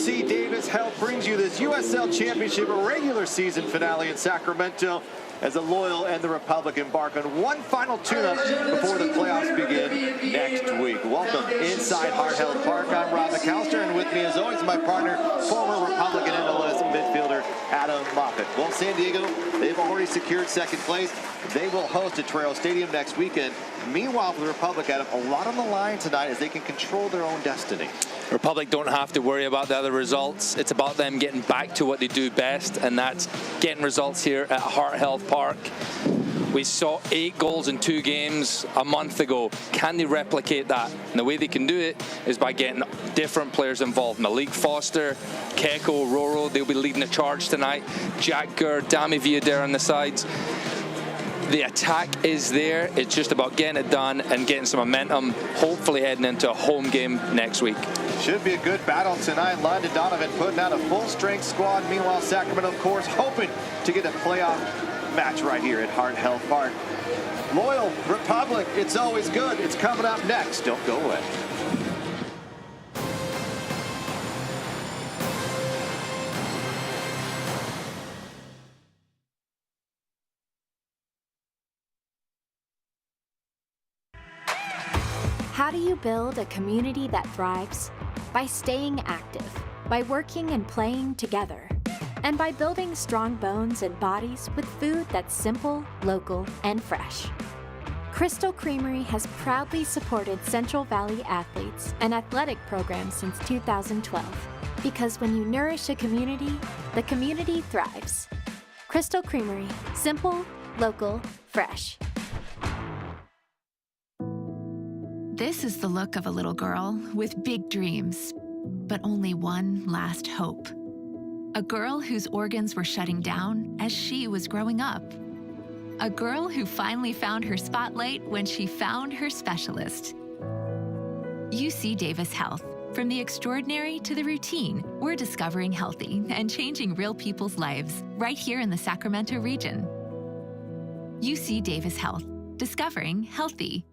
UC Davis Health brings you this USL Championship regular season finale in Sacramento as the Loyal and the Republic embark on one final tune-up before the playoffs begin next week. Welcome inside Hart Health Park. I'm Rob McAllister, and with me as always my partner, former Republican MLS midfielder Adam Moffett. Well, San Diego, they've already secured second place. They will host at Torero Stadium next weekend. Meanwhile, for the Republic, Adam, a lot on the line tonight as they can control their own destiny. Republic don't have to worry about the other results. It's about them getting back to what they do best, and that's getting results here at Hart Health Park. We saw 8 goals in 2 games a month ago. Can they replicate that? And the way they can do it is by getting different players involved. Malik Foster, Keko, Roro, they'll be leading the charge tonight. Jack Gurr, Dami Villader on the sides. The attack is there. It's just about getting it done and getting some momentum, hopefully heading into a home game next week. Should be a good battle tonight. London Donovan putting out a full-strength squad. Meanwhile, Sacramento, of course, hoping to get a playoff match right here at Hart Health Park. Loyal Republic, it's always good. It's coming up next. Don't go away. How do you build a community that thrives? By staying active, by working and playing together, and by building strong bones and bodies with food that's simple, local, and fresh. Crystal Creamery has proudly supported Central Valley athletes and athletic programs since 2012. Because when you nourish a community, the community thrives. Crystal Creamery, simple, local, fresh. This is the look of a little girl with big dreams, but only one last hope. A girl whose organs were shutting down as she was growing up. A girl who finally found her spotlight when she found her specialist. UC Davis Health. From the extraordinary to the routine, we're discovering healthy and changing real people's lives right here in the Sacramento region. UC Davis Health. Discovering healthy.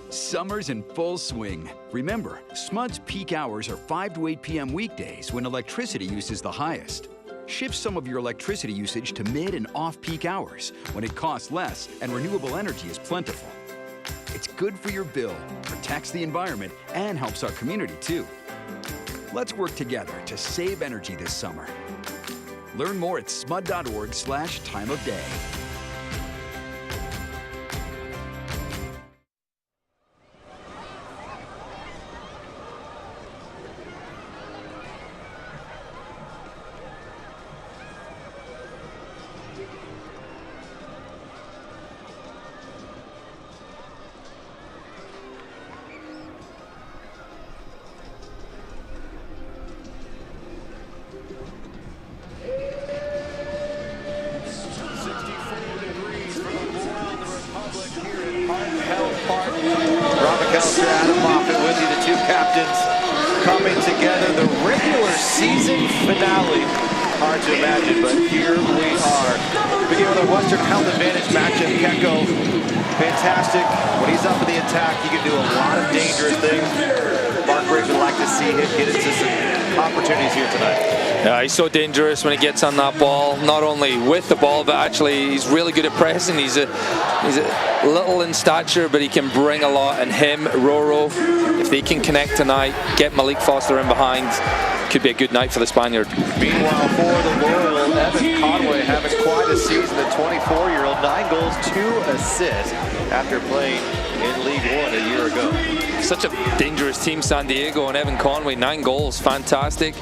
Summer's in full swing. Remember, SMUD's peak hours are 5 to 8 p.m. weekdays when electricity use is the highest. Shift some of your electricity usage to mid and off-peak hours when it costs less and renewable energy is plentiful. It's good for your bill, protects the environment, and helps our community too. Let's work together to save energy this summer. Learn more at smud.org/time-of-day. Adam Moffett with you, the two captains coming together. The regular season finale. Hard to imagine, but here we are. Beginning with our Western Health Advantage matchup. Keko, fantastic. When he's up in the attack, he can do a lot of dangerous things. Mark Briggs would like to see him get into some opportunities here tonight. Yeah, he's so dangerous when he gets on that ball. Not only with the ball, but actually he's really good at pressing. He's a little in stature, but he can bring a lot. And him, Roro, if they can connect tonight, get Malik Foster in behind, could be a good night for the Spaniard. Meanwhile, for the Loyal, Evan Conway having quite a season. The 24-year-old, 9 goals, 2 assists after playing in League One a year ago. Such a dangerous team, San Diego, and Evan Conway, 9 goals, fantastic.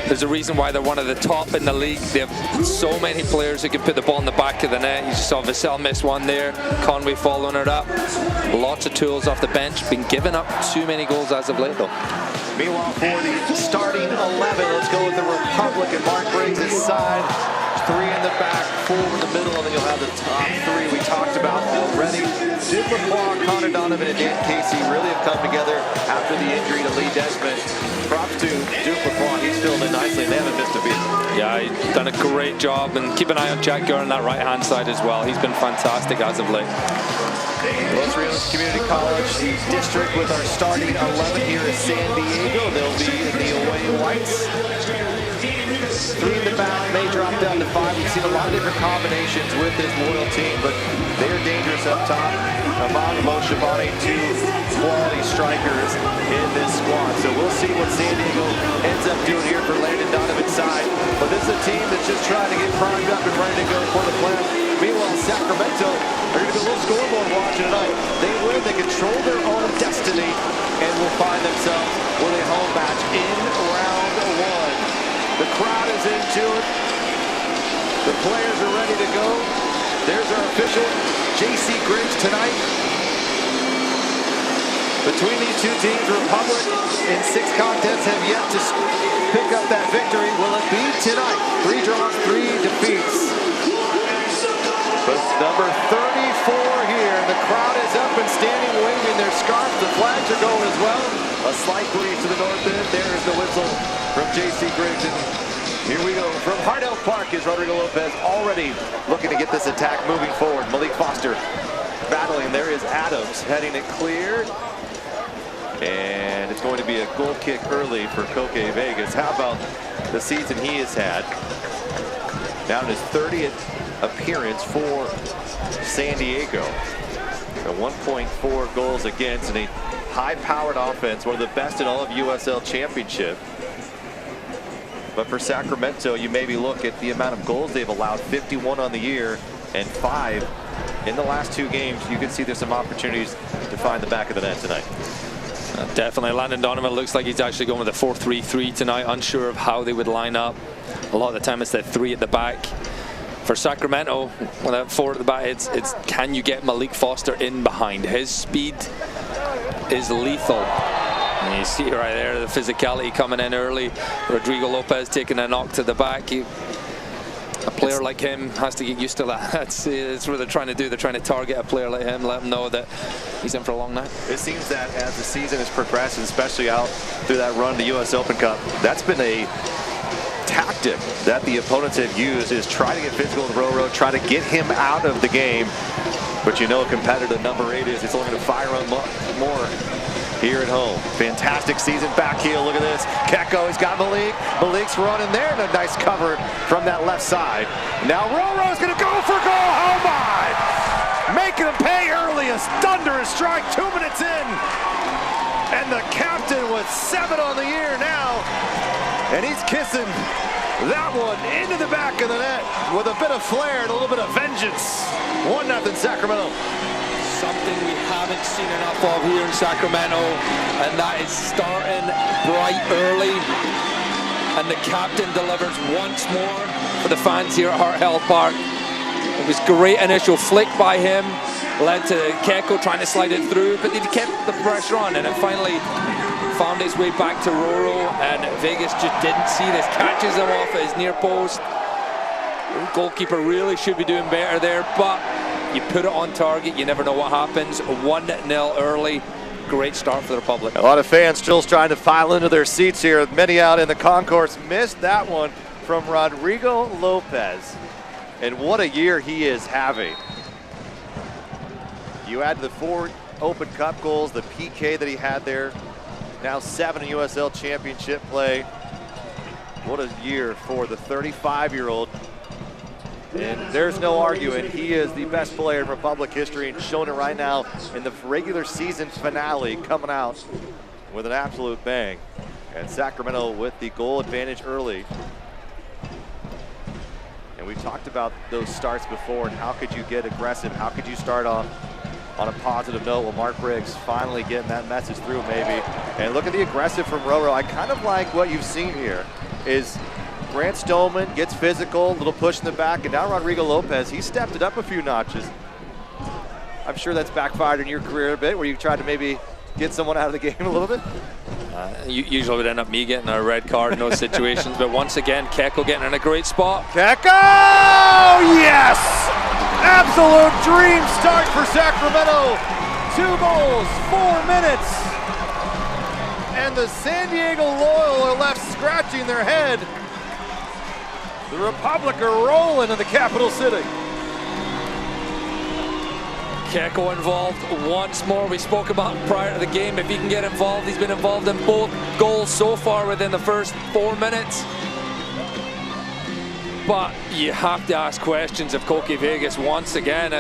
There's a reason why they're one of the top in the league. They have so many players who can put the ball in the back of the net. You just saw Vassell miss one there, Conway following it up. Lots of tools off the bench, been giving up too many goals as of late though. Meanwhile, for the starting 11, let's go with the Republic and Mark Briggs' side. 3 in the back, 4 in the middle, and then you'll have the top 3 we talked about already. Duplessis, Connor Donovan, and Dan Casey really have come together after the injury to Lee Desmond. Props to Duplessis, he's filled in nicely, and they haven't missed a beat. Yeah, he's done a great job, and keep an eye on Jack Gurr on that right-hand side as well. He's been fantastic as of late. Los Rios Community College District with our starting 11 here at San Diego. They'll be in the away whites. 3 in the back, may drop down to 5. We've seen a lot of different combinations with this Loyal team, but they are dangerous up top. Among Moshavani, 2 quality strikers in this squad. So we'll see what San Diego ends up doing here for Landon Donovan's side. But this is a team that's just trying to get primed up and ready to go for the playoffs. Meanwhile, Sacramento are going to be a little scoreboard watching tonight. They win, they control their own destiny, and will find themselves with a home match in round 1. The crowd is into it. The players are ready to go. There's our official, J.C. Griggs tonight. Between these two teams, Republic in 6 contests have yet to pick up that victory. Will it be tonight? 3 draws, 3 defeats. But number 34 here, the crowd is up and standing, waving their scarves. The flags are going as well. A slight breeze to the north end. There is the whistle from J.C. Griggs. And here we go. From Hart Health Park is Rodrigo Lopez, already looking to get this attack moving forward. Malik Foster battling. There is Adams heading it clear. And it's going to be a goal kick early for Koke Vegas. How about the season he has had? Now in his 30th appearance for San Diego. So 1.4 goals against, and a high-powered offense, one of the best in all of USL Championship. But for Sacramento, you maybe look at the amount of goals they've allowed, 51 on the year and 5 in the last 2 games. You can see there's some opportunities to find the back of the net tonight. Definitely. Landon Donovan looks like he's actually going with a 4-3-3 tonight, unsure of how they would line up. A lot of the time it's the 3 at the back. For Sacramento, with that 4 at the back, it's can you get Malik Foster in behind? His speed is lethal. And you see right there the physicality coming in early. Rodrigo Lopez taking a knock to the back. A player like him has to get used to that. That's what they're trying to do. They're trying to target a player like him, let him know that he's in for a long night. It seems that as the season has progressed, especially out through that run to the US Open Cup, that's been a tactic that the opponents have used, is try to get physical with Roro, try to get him out of the game. But you know a competitor number 8 is, it's only going to fire on more here at home. Fantastic season, back heel, look at this. Keko, he's got Malik. Malik's running there, and a nice cover from that left side. Now Roro's going to go for goal, oh my! Making him pay early, a thunderous strike, 2 minutes in. And the captain with 7 on the year now. And he's kissing that one into the back of the net with a bit of flair and a little bit of vengeance. 1-0 Sacramento. Something we haven't seen enough of here in Sacramento, and that is starting bright early. And the captain delivers once more for the fans here at Hart Health Park. It was great initial flick by him, led to Keko trying to slide it through, but he kept the pressure on, and it finally found his way back to Roro, and Vegas just didn't see this. Catches him off at his near post. The goalkeeper really should be doing better there, but you put it on target, you never know what happens. 1-0 early. Great start for the Republic. A lot of fans still trying to file into their seats here. Many out in the concourse missed that one from Rodrigo Lopez. And what a year he is having. You add the 4 Open Cup goals, the PK that he had there. Now 7 in USL Championship play. What a year for the 35-year-old. And there's no arguing, he is the best player in Republic history, and showing it right now in the regular season finale, coming out with an absolute bang. And Sacramento with the goal advantage early. And we talked about those starts before, and how could you get aggressive? How could you start off on a positive note? Well, Mark Briggs finally getting that message through, maybe. And look at the aggressive from Roro. I kind of like what you've seen here is Grant Stoneman gets physical, a little push in the back, and now Rodrigo Lopez, he stepped it up a few notches. I'm sure that's backfired in your career a bit, where you tried to maybe get someone out of the game a little bit. Usually would end up me getting a red card in those situations, but once again, Keko getting in a great spot. Keko! Yes! Absolute dream start for Sacramento. 2 goals, 4 minutes. And the San Diego Loyal are left scratching their head. The Republic are rolling in the capital city. Keko involved once more. We spoke about him prior to the game. If he can get involved, he's been involved in both goals so far within the first 4 minutes. But you have to ask questions of Koki Vegas once again.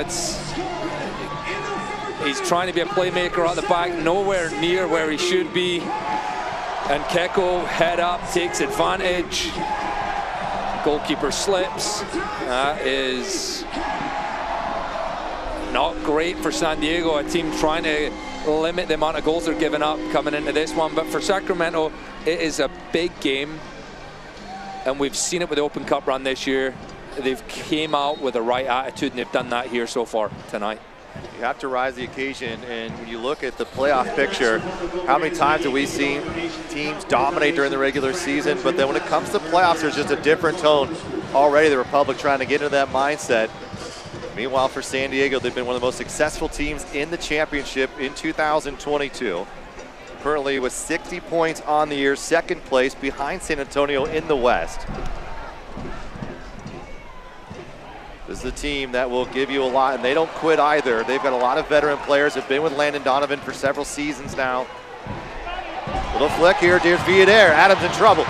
He's trying to be a playmaker at the back, nowhere near where he should be. And Keko, head up, takes advantage. Goalkeeper slips. That is not great for San Diego, a team trying to limit the amount of goals they're giving up coming into this one. But for Sacramento, it is a big game. And we've seen it with the Open Cup run this year. They've came out with the right attitude, and they've done that here so far tonight. You have to rise the occasion, and when you look at the playoff picture, how many times have we seen teams dominate during the regular season, but then when it comes to playoffs, there's just a different tone. Already the Republic trying to get into that mindset. Meanwhile, for San Diego, they've been one of the most successful teams in the championship in 2022. Currently with 60 points on the year, second place behind San Antonio in the West. This is a team that will give you a lot, and they don't quit either. They've got a lot of veteran players, have been with Landon Donovan for several seasons now. Little flick here, there's Villader, Adams in trouble.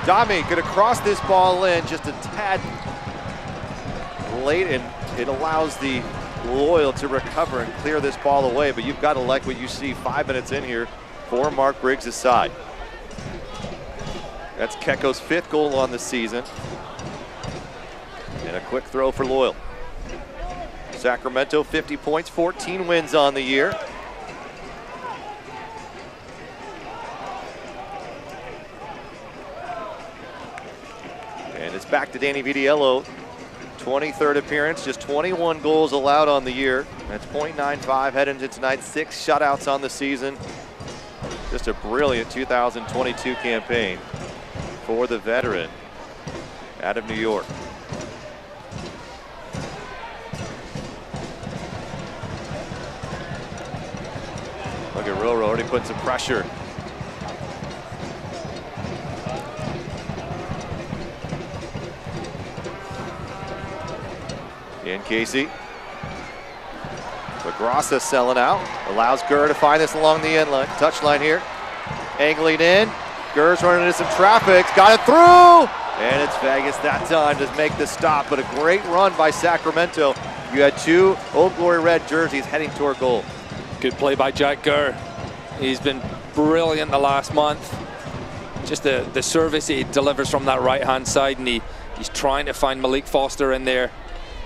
Dami gonna cross this ball in just a tad late, and it allows the Loyal to recover and clear this ball away, but you've got to like what you see 5 minutes in here for Mark Briggs' side. That's Keko's 5th goal on the season. And a quick throw for Loyal. Sacramento 50 points, 14 wins on the year. And it's back to Danny Vitiello. 23rd appearance, just 21 goals allowed on the year. That's .95 heading into tonight, 6 shutouts on the season. Just a brilliant 2022 campaign for the veteran out of New York. Look at Roro already putting some pressure. In Casey. LaGrassa selling out. Allows Gurr to find this along the end line. Touchline here. Angling in. Gurr's running into some traffic. Got it through! And it's Vegas that time to make the stop. But a great run by Sacramento. You had 2 Old Glory Red jerseys heading toward goal. Good play by Jack Gurr. He's been brilliant the last month. Just the service he delivers from that right-hand side, and he's trying to find Malik Foster in there.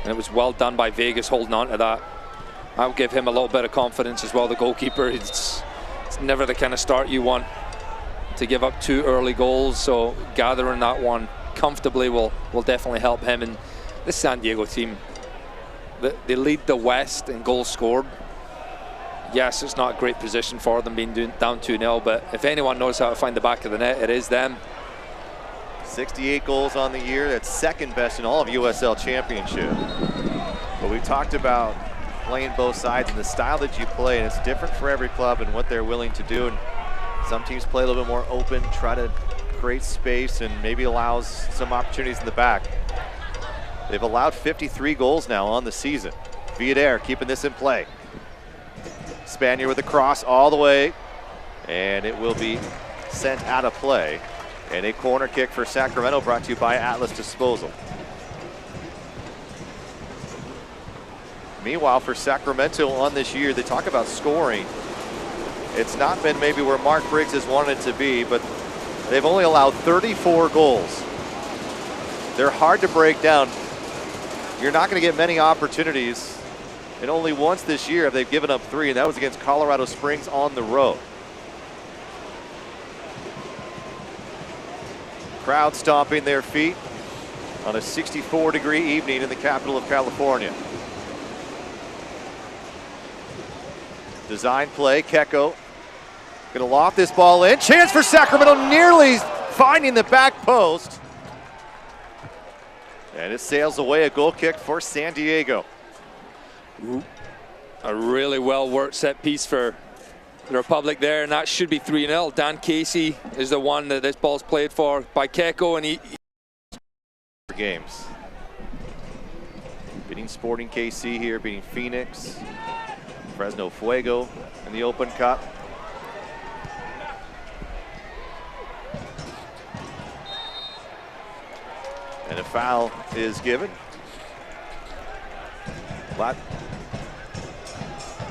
And it was well done by Vegas holding on to that. I'll give him a little bit of confidence as well, the goalkeeper. It's never the kind of start you want to give up 2 early goals, so gathering that one comfortably will definitely help him. And this San Diego team, they lead the West in goals scored. Yes, it's not a great position for them being down 2-0, but if anyone knows how to find the back of the net, it is them. 68 goals on the year. That's second best in all of USL Championship. But we talked about playing both sides and the style that you play, and it's different for every club and what they're willing to do. And some teams play a little bit more open, try to create space, and maybe allows some opportunities in the back. They've allowed 53 goals now on the season. Villader keeping this in play. Spaniard with a cross all the way, and it will be sent out of play. And a corner kick for Sacramento, brought to you by Atlas Disposal. Meanwhile, for Sacramento on this year, they talk about scoring. It's not been maybe where Mark Briggs has wanted it to be, but they've only allowed 34 goals. They're hard to break down. You're not going to get many opportunities, and only once this year have they given up 3, and that was against Colorado Springs on the road. Crowd stomping their feet on a 64-degree evening in the capital of California. Design play, Keko gonna loft this ball in. Chance for Sacramento, nearly finding the back post. And it sails away, a goal kick for San Diego. Ooh, a really well-worked set piece for the Republic there, and that should be 3-0. Dan Casey is the one that this ball's played for by Keko, and he games. Beating Sporting KC here, beating Phoenix, Fresno Fuego in the Open Cup. And a foul is given.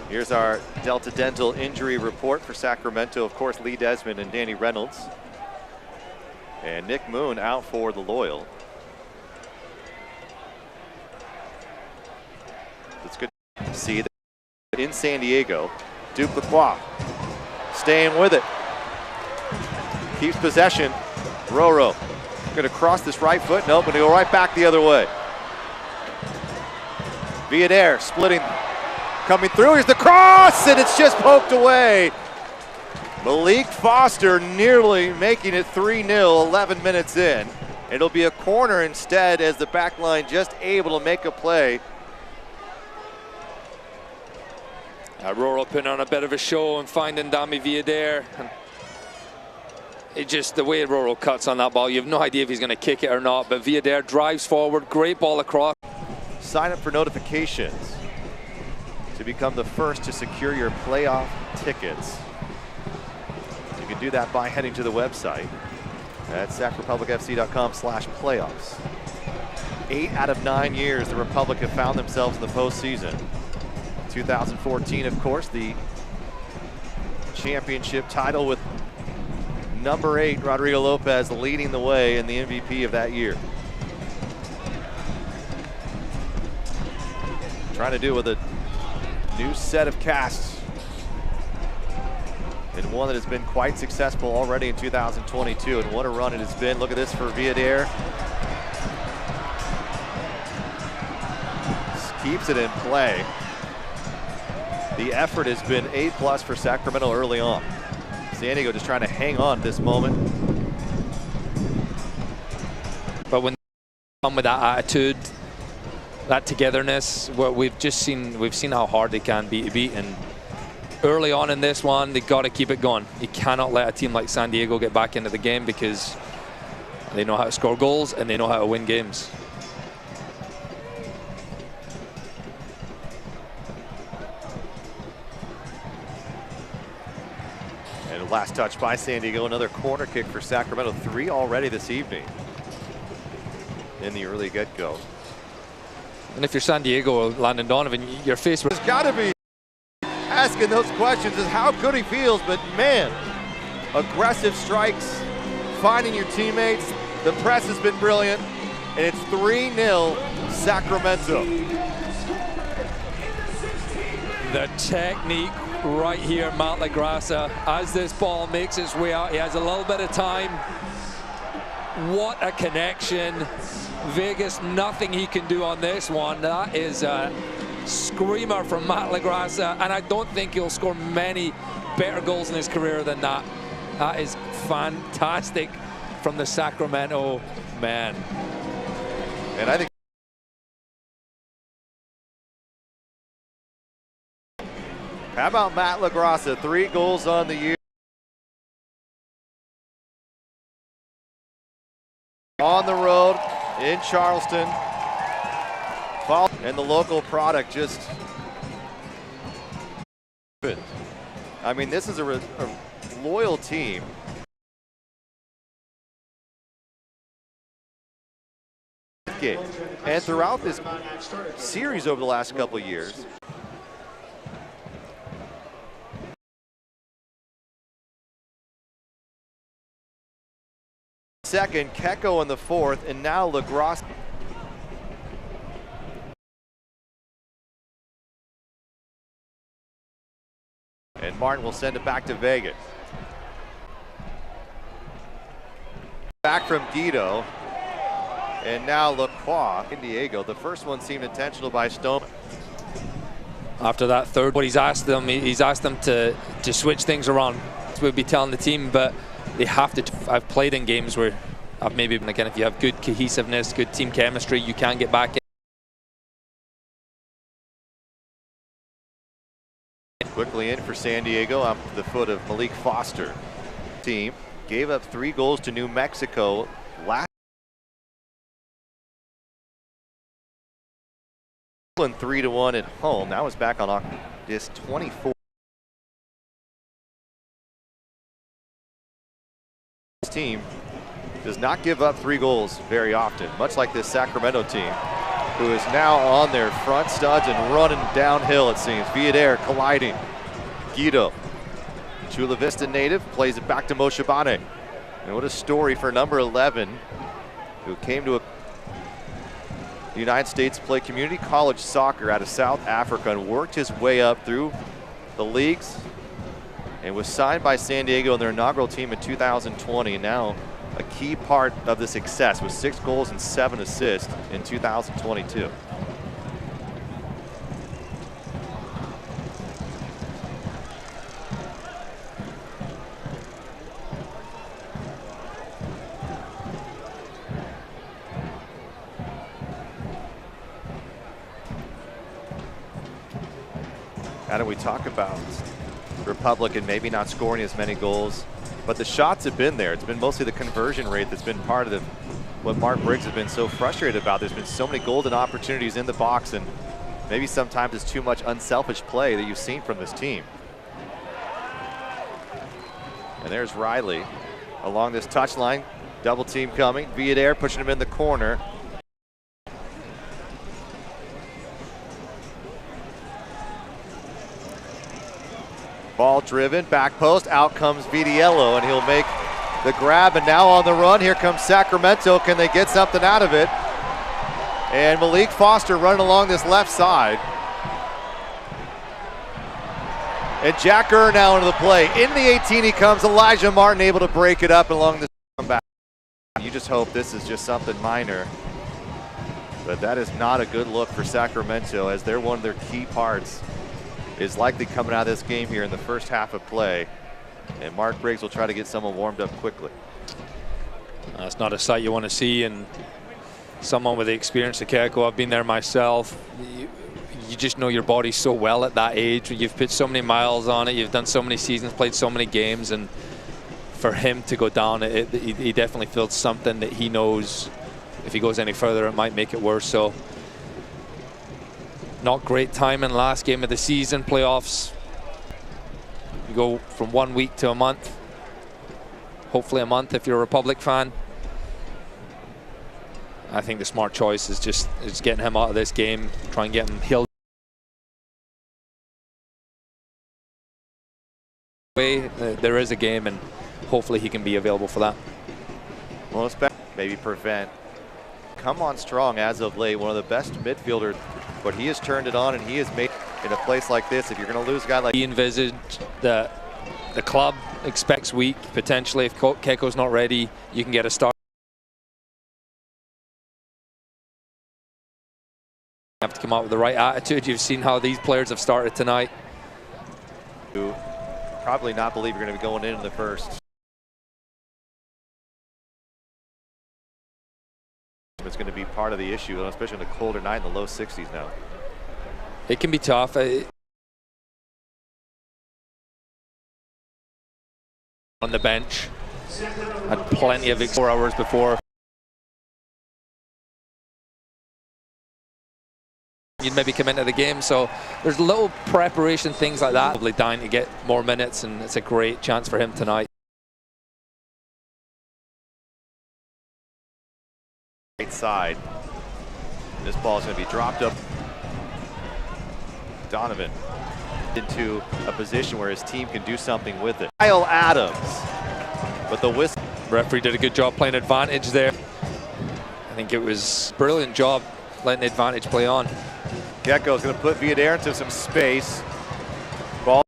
Here's our Delta Dental injury report for Sacramento. Of course, Lee Desmond and Danny Reynolds. And Nick Moon out for the Loyal. It's good to see that in San Diego. Duke Lacroix staying with it. Keeps possession. Roro going to cross this right foot. Nope, going to go right back the other way. Villader splitting, coming through. Here's the cross, and it's just poked away. Malik Foster nearly making it 3-0, 11 minutes in. It'll be a corner instead, as the back line just able to make a play. Roro putting on a bit of a show and finding Dami Villader. It just, the way Roro cuts on that ball, you have no idea if he's going to kick it or not, but Villader drives forward, great ball across. Sign up for notifications to become the first to secure your playoff tickets. You can do that by heading to the website at sacrepublicfc.com/playoffs. 8 out of 9 years the Republic have found themselves in the postseason. 2014, of course, the championship title with number 8, Rodrigo Lopez, leading the way in the MVP of that year. Trying to do it with a new set of casts, and one that has been quite successful already in 2022, and what a run it has been. Look at this for Villader. Keeps it in play. The effort has been A+ for Sacramento early on. San Diego just trying to hang on this moment. But when they come with that attitude, that togetherness, what we've seen how hard they can be to beat. And early on in this one, they got to keep it going. You cannot let a team like San Diego get back into the game, because they know how to score goals and they know how to win games. And last touch by San Diego, another corner kick for Sacramento. 3 already this evening in the early get-go. And if you're San Diego, Landon Donovan, you're faced with... There's got to be asking those questions, is how good he feels, but man, aggressive strikes, finding your teammates. The press has been brilliant, and it's 3-0 Sacramento. The technique right here, Matt LaGrassa, as this ball makes its way out. He has a little bit of time. What a connection. Vegas, nothing he can do on this one. That is a screamer from Matt LaGrassa, and I don't think he'll score many better goals in his career than that. That is fantastic from the Sacramento man. And I think how about Matt LaGrassa? 3 goals on the year. On the road in Charleston. And the local product just... I mean, this is a loyal team. And throughout this series over the last couple of years, second, Keko in the 4th, and now LaGrassa. And Martin will send it back to Vega. Back from Guido. And now Lacroix in Diego. The first one seemed intentional by Stone. After that third, what he's asked them to switch things around. We'll be telling the team, but they have to. I've played in games where I've maybe been, again, if you have good cohesiveness, good team chemistry, you can get back in. Quickly in for San Diego off the foot of Malik Foster. Team gave up 3 goals to New Mexico last 3-1 at home. That was back on August 24th. This team does not give up 3 goals very often, much like this Sacramento team, who is now on their front studs and running downhill, it seems. Villader colliding. Guido, Chula Vista native, plays it back to Moshe Bane. And what a story for number 11, who came to the United States to play community college soccer out of South Africa and worked his way up through the leagues and was signed by San Diego in their inaugural team in 2020, and now a key part of the success with 6 goals and 7 assists in 2022. How do we talk about Republican maybe not scoring as many goals, but the shots have been there. It's been mostly the conversion rate that's been part of what Mark Briggs has been so frustrated about. There's been so many golden opportunities in the box, and maybe sometimes it's too much unselfish play that you've seen from this team. And there's Riley along this touchline. Double team coming. Villader pushing him in the corner. Ball driven, back post, out comes Vitiello, and he'll make the grab, and now on the run, here comes Sacramento. Can they get something out of it? And Malik Foster running along this left side. And Jack Kerr now into the play. Into the 18 he comes, Elijah Martin able to break it up along the comeback. You just hope this is just something minor. But that is not a good look for Sacramento, as they're one of their key parts is likely coming out of this game here in the first half of play. And Mark Briggs will try to get someone warmed up quickly. That's not a sight you want to see, and someone with the experience of Keko, I've been there myself. You just know your body so well at that age. You've put so many miles on it, you've done so many seasons, played so many games, and for him to go down, he definitely feels something that he knows if he goes any further it might make it worse. So not great timing. Last game of the season, playoffs. You go from 1 week to a month. Hopefully a month if you're a Republic fan. I think the smart choice is just getting him out of this game, try and get him healed. There is a game, and hopefully he can be available for that. Well, maybe prevent. Come on strong as of late, one of the best midfielders, but he has turned it on, and he has made in a place like this. If you're going to lose a guy like he envisaged that the club expects weak potentially. If Keko's not ready, you can get a start. You have to come out with the right attitude. You've seen how these players have started tonight. Probably not believe you're going to be going in the first. It's going to be part of the issue, especially on a colder night in the low 60s now. It can be tough. On the bench, had plenty of 4 hours before. You'd maybe come into the game, so there's little preparation, things like that. Probably dying to get more minutes, and it's a great chance for him tonight. Right side. This ball is going to be dropped up. Donovan into a position where his team can do something with it. Kyle Adams, but the whistle. Referee did a good job playing advantage there. I think it was a brilliant job letting the advantage play on. Gecko's going to put Villader into some space. Ball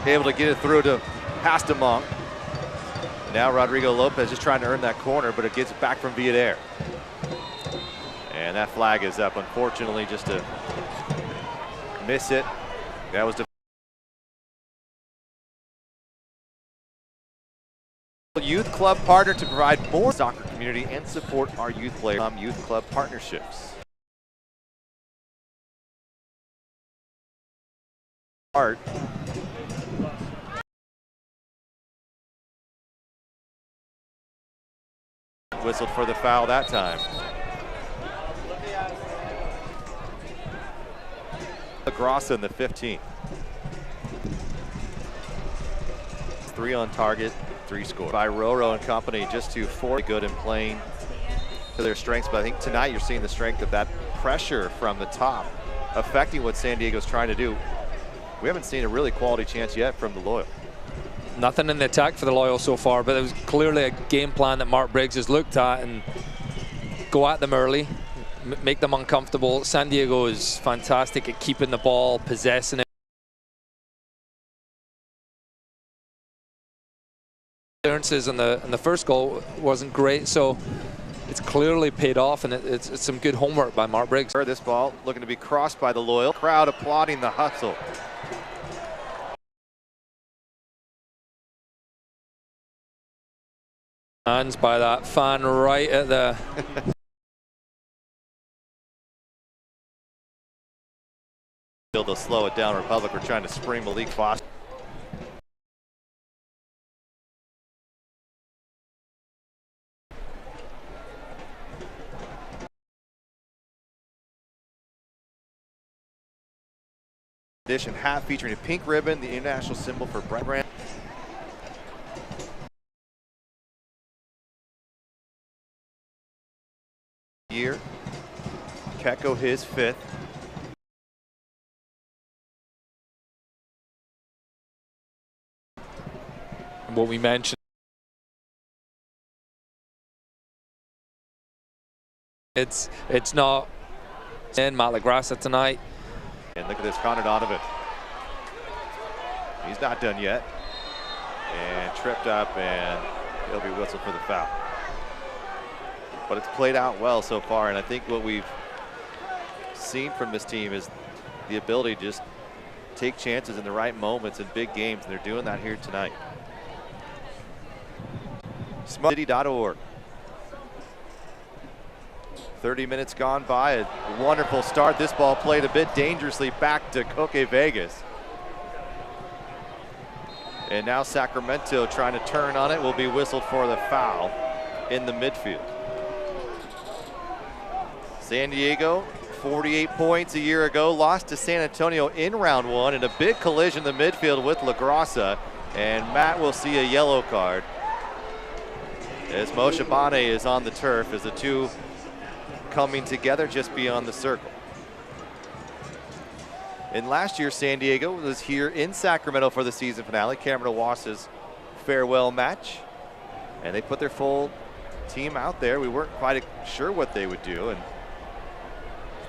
able to get it through to Pastamong. Now Rodrigo Lopez just trying to earn that corner, but it gets back from Villader. And that flag is up, unfortunately, just to miss it. That was youth club partner to provide more soccer community and support our youth players. Youth club partnerships. Art. Whistled for the foul that time. LaGrossa in the 15th. 3 on target, 3 scored. By Roro and company, just to 4 good in playing to their strengths. But I think tonight you're seeing the strength of that pressure from the top affecting what San Diego's trying to do. We haven't seen a really quality chance yet from the Loyal. Nothing in the attack for the Loyal so far, but it was clearly a game plan that Mark Briggs has looked at and go at them early, make them uncomfortable. San Diego is fantastic at keeping the ball, possessing it. Clearances on the first goal wasn't great, so it's clearly paid off, and it's some good homework by Mark Briggs. This ball looking to be crossed by the Loyal. Crowd applauding the hustle. Hands by that fan right at the... They'll slow it down. Republic are trying to spring Malik Foster. Edition hat featuring a pink ribbon, the international symbol for Brand. Year. Keko his 5th. What we mentioned. It's not in Matt LaGrassa tonight. And look at this, Connor Donovan. He's not done yet. And tripped up, and he'll be whistled for the foul. But it's played out well so far, and I think what we've seen from this team is the ability to just take chances in the right moments in big games, and they're doing that here tonight. SmartCity.org. 30 minutes gone by, a wonderful start. This ball played a bit dangerously back to Koke Vegas. And now Sacramento trying to turn on it, will be whistled for the foul in the midfield. San Diego, 48 points a year ago, lost to San Antonio in round 1 in a big collision in the midfield with LaGrassa, and Matt will see a yellow card as Moshe Bane is on the turf as the two coming together just beyond the circle. And last year, San Diego was here in Sacramento for the season finale, Cameron Owasa's farewell match, and they put their full team out there. We weren't quite sure what they would do, and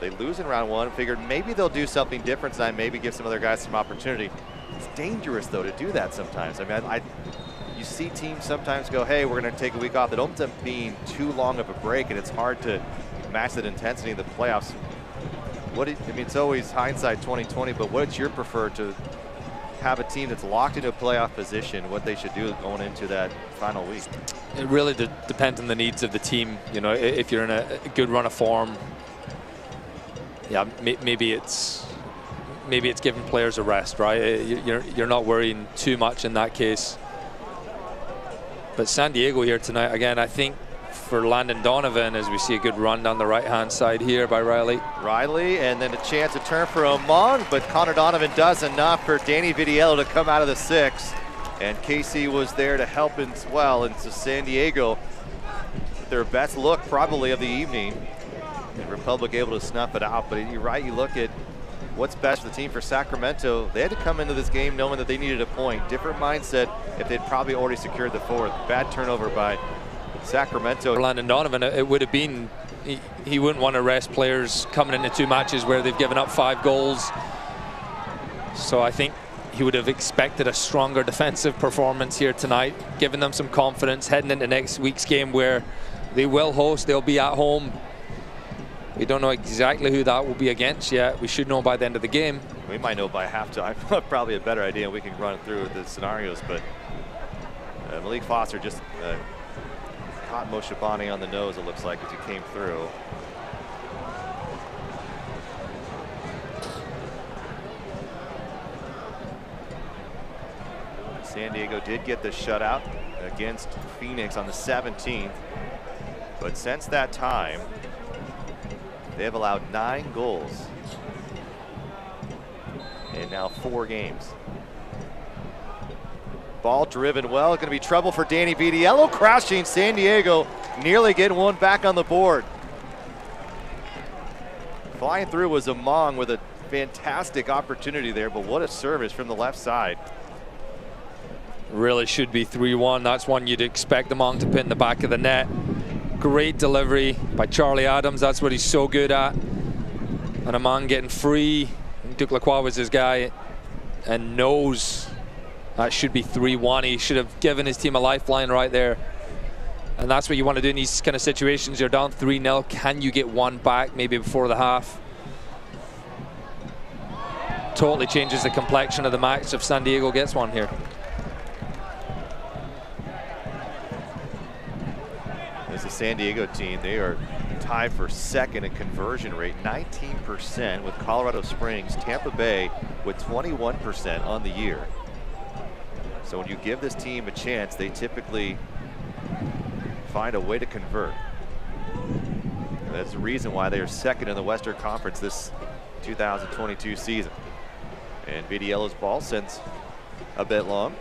they lose in round 1. Figured maybe they'll do something different tonight, maybe give some other guys some opportunity. It's dangerous, though, to do that sometimes. I mean, you see teams sometimes go, hey, we're going to take a week off. It ends up being too long of a break, and it's hard to match that intensity in the playoffs. I mean, it's always hindsight 2020, but what's your prefer to have a team that's locked into a playoff position, what they should do going into that final week? It really depends on the needs of the team. You know, if you're in a good run of form, yeah, maybe it's giving players a rest, right? You're not worrying too much in that case. But San Diego here tonight, again, I think for Landon Donovan, as we see a good run down the right-hand side here by Riley. Riley, and then a chance to turn for Amon, but Connor Donovan does enough for Danny Vidiello to come out of the 6. And Casey was there to help as well. And so San Diego, their best look probably of the evening. And Republic able to snuff it out. But you're right, you look at what's best for the team. For Sacramento, they had to come into this game knowing that they needed a point. Different mindset if they'd probably already secured the 4th. Bad turnover by Sacramento. For Landon Donovan, it would have been, he wouldn't want to rest players coming into 2 matches where they've given up 5 goals. So I think he would have expected a stronger defensive performance here tonight, giving them some confidence heading into next week's game where they will host, they'll be at home. We don't know exactly who that will be against yet. We should know by the end of the game. We might know by halftime. Probably a better idea. We can run through the scenarios, but Malik Foster just caught Moshe Bane on the nose, it looks like, as he came through. San Diego did get the shutout against Phoenix on the 17th. But since that time, they have allowed 9 goals in now 4 games. Ball driven well, going to be trouble for Danny Vitiello, crashing San Diego, nearly getting one back on the board. Flying through was Among with a fantastic opportunity there, but what a service from the left side. Really should be 3-1. That's one you'd expect Among to put in the back of the net. Great delivery by Charlie Adams. That's what he's so good at. And Among getting free. Duke Lacroix was his guy and knows that should be 3-1. He should have given his team a lifeline right there. And that's what you want to do in these kind of situations. You're down 3-0. Can you get one back maybe before the half? Totally changes the complexion of the match if San Diego gets one here. As the San Diego team, they are tied for second in conversion rate, 19% with Colorado Springs, Tampa Bay with 21% on the year. So when you give this team a chance, they typically find a way to convert. And that's the reason why they are second in the Western Conference this 2022 season. And Vitiello's ball sends a bit long.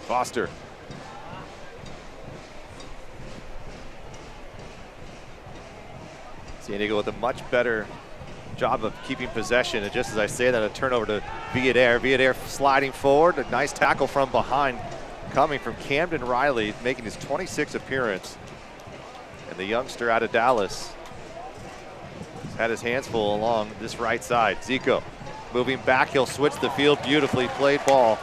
Foster. San Diego with a much better job of keeping possession. And just as I say that, a turnover to Villader. Villader sliding forward. A nice tackle from behind coming from Camden Riley, making his 26th appearance. And the youngster out of Dallas has had his hands full along this right side. Zico moving back. He'll switch the field. Beautifully played ball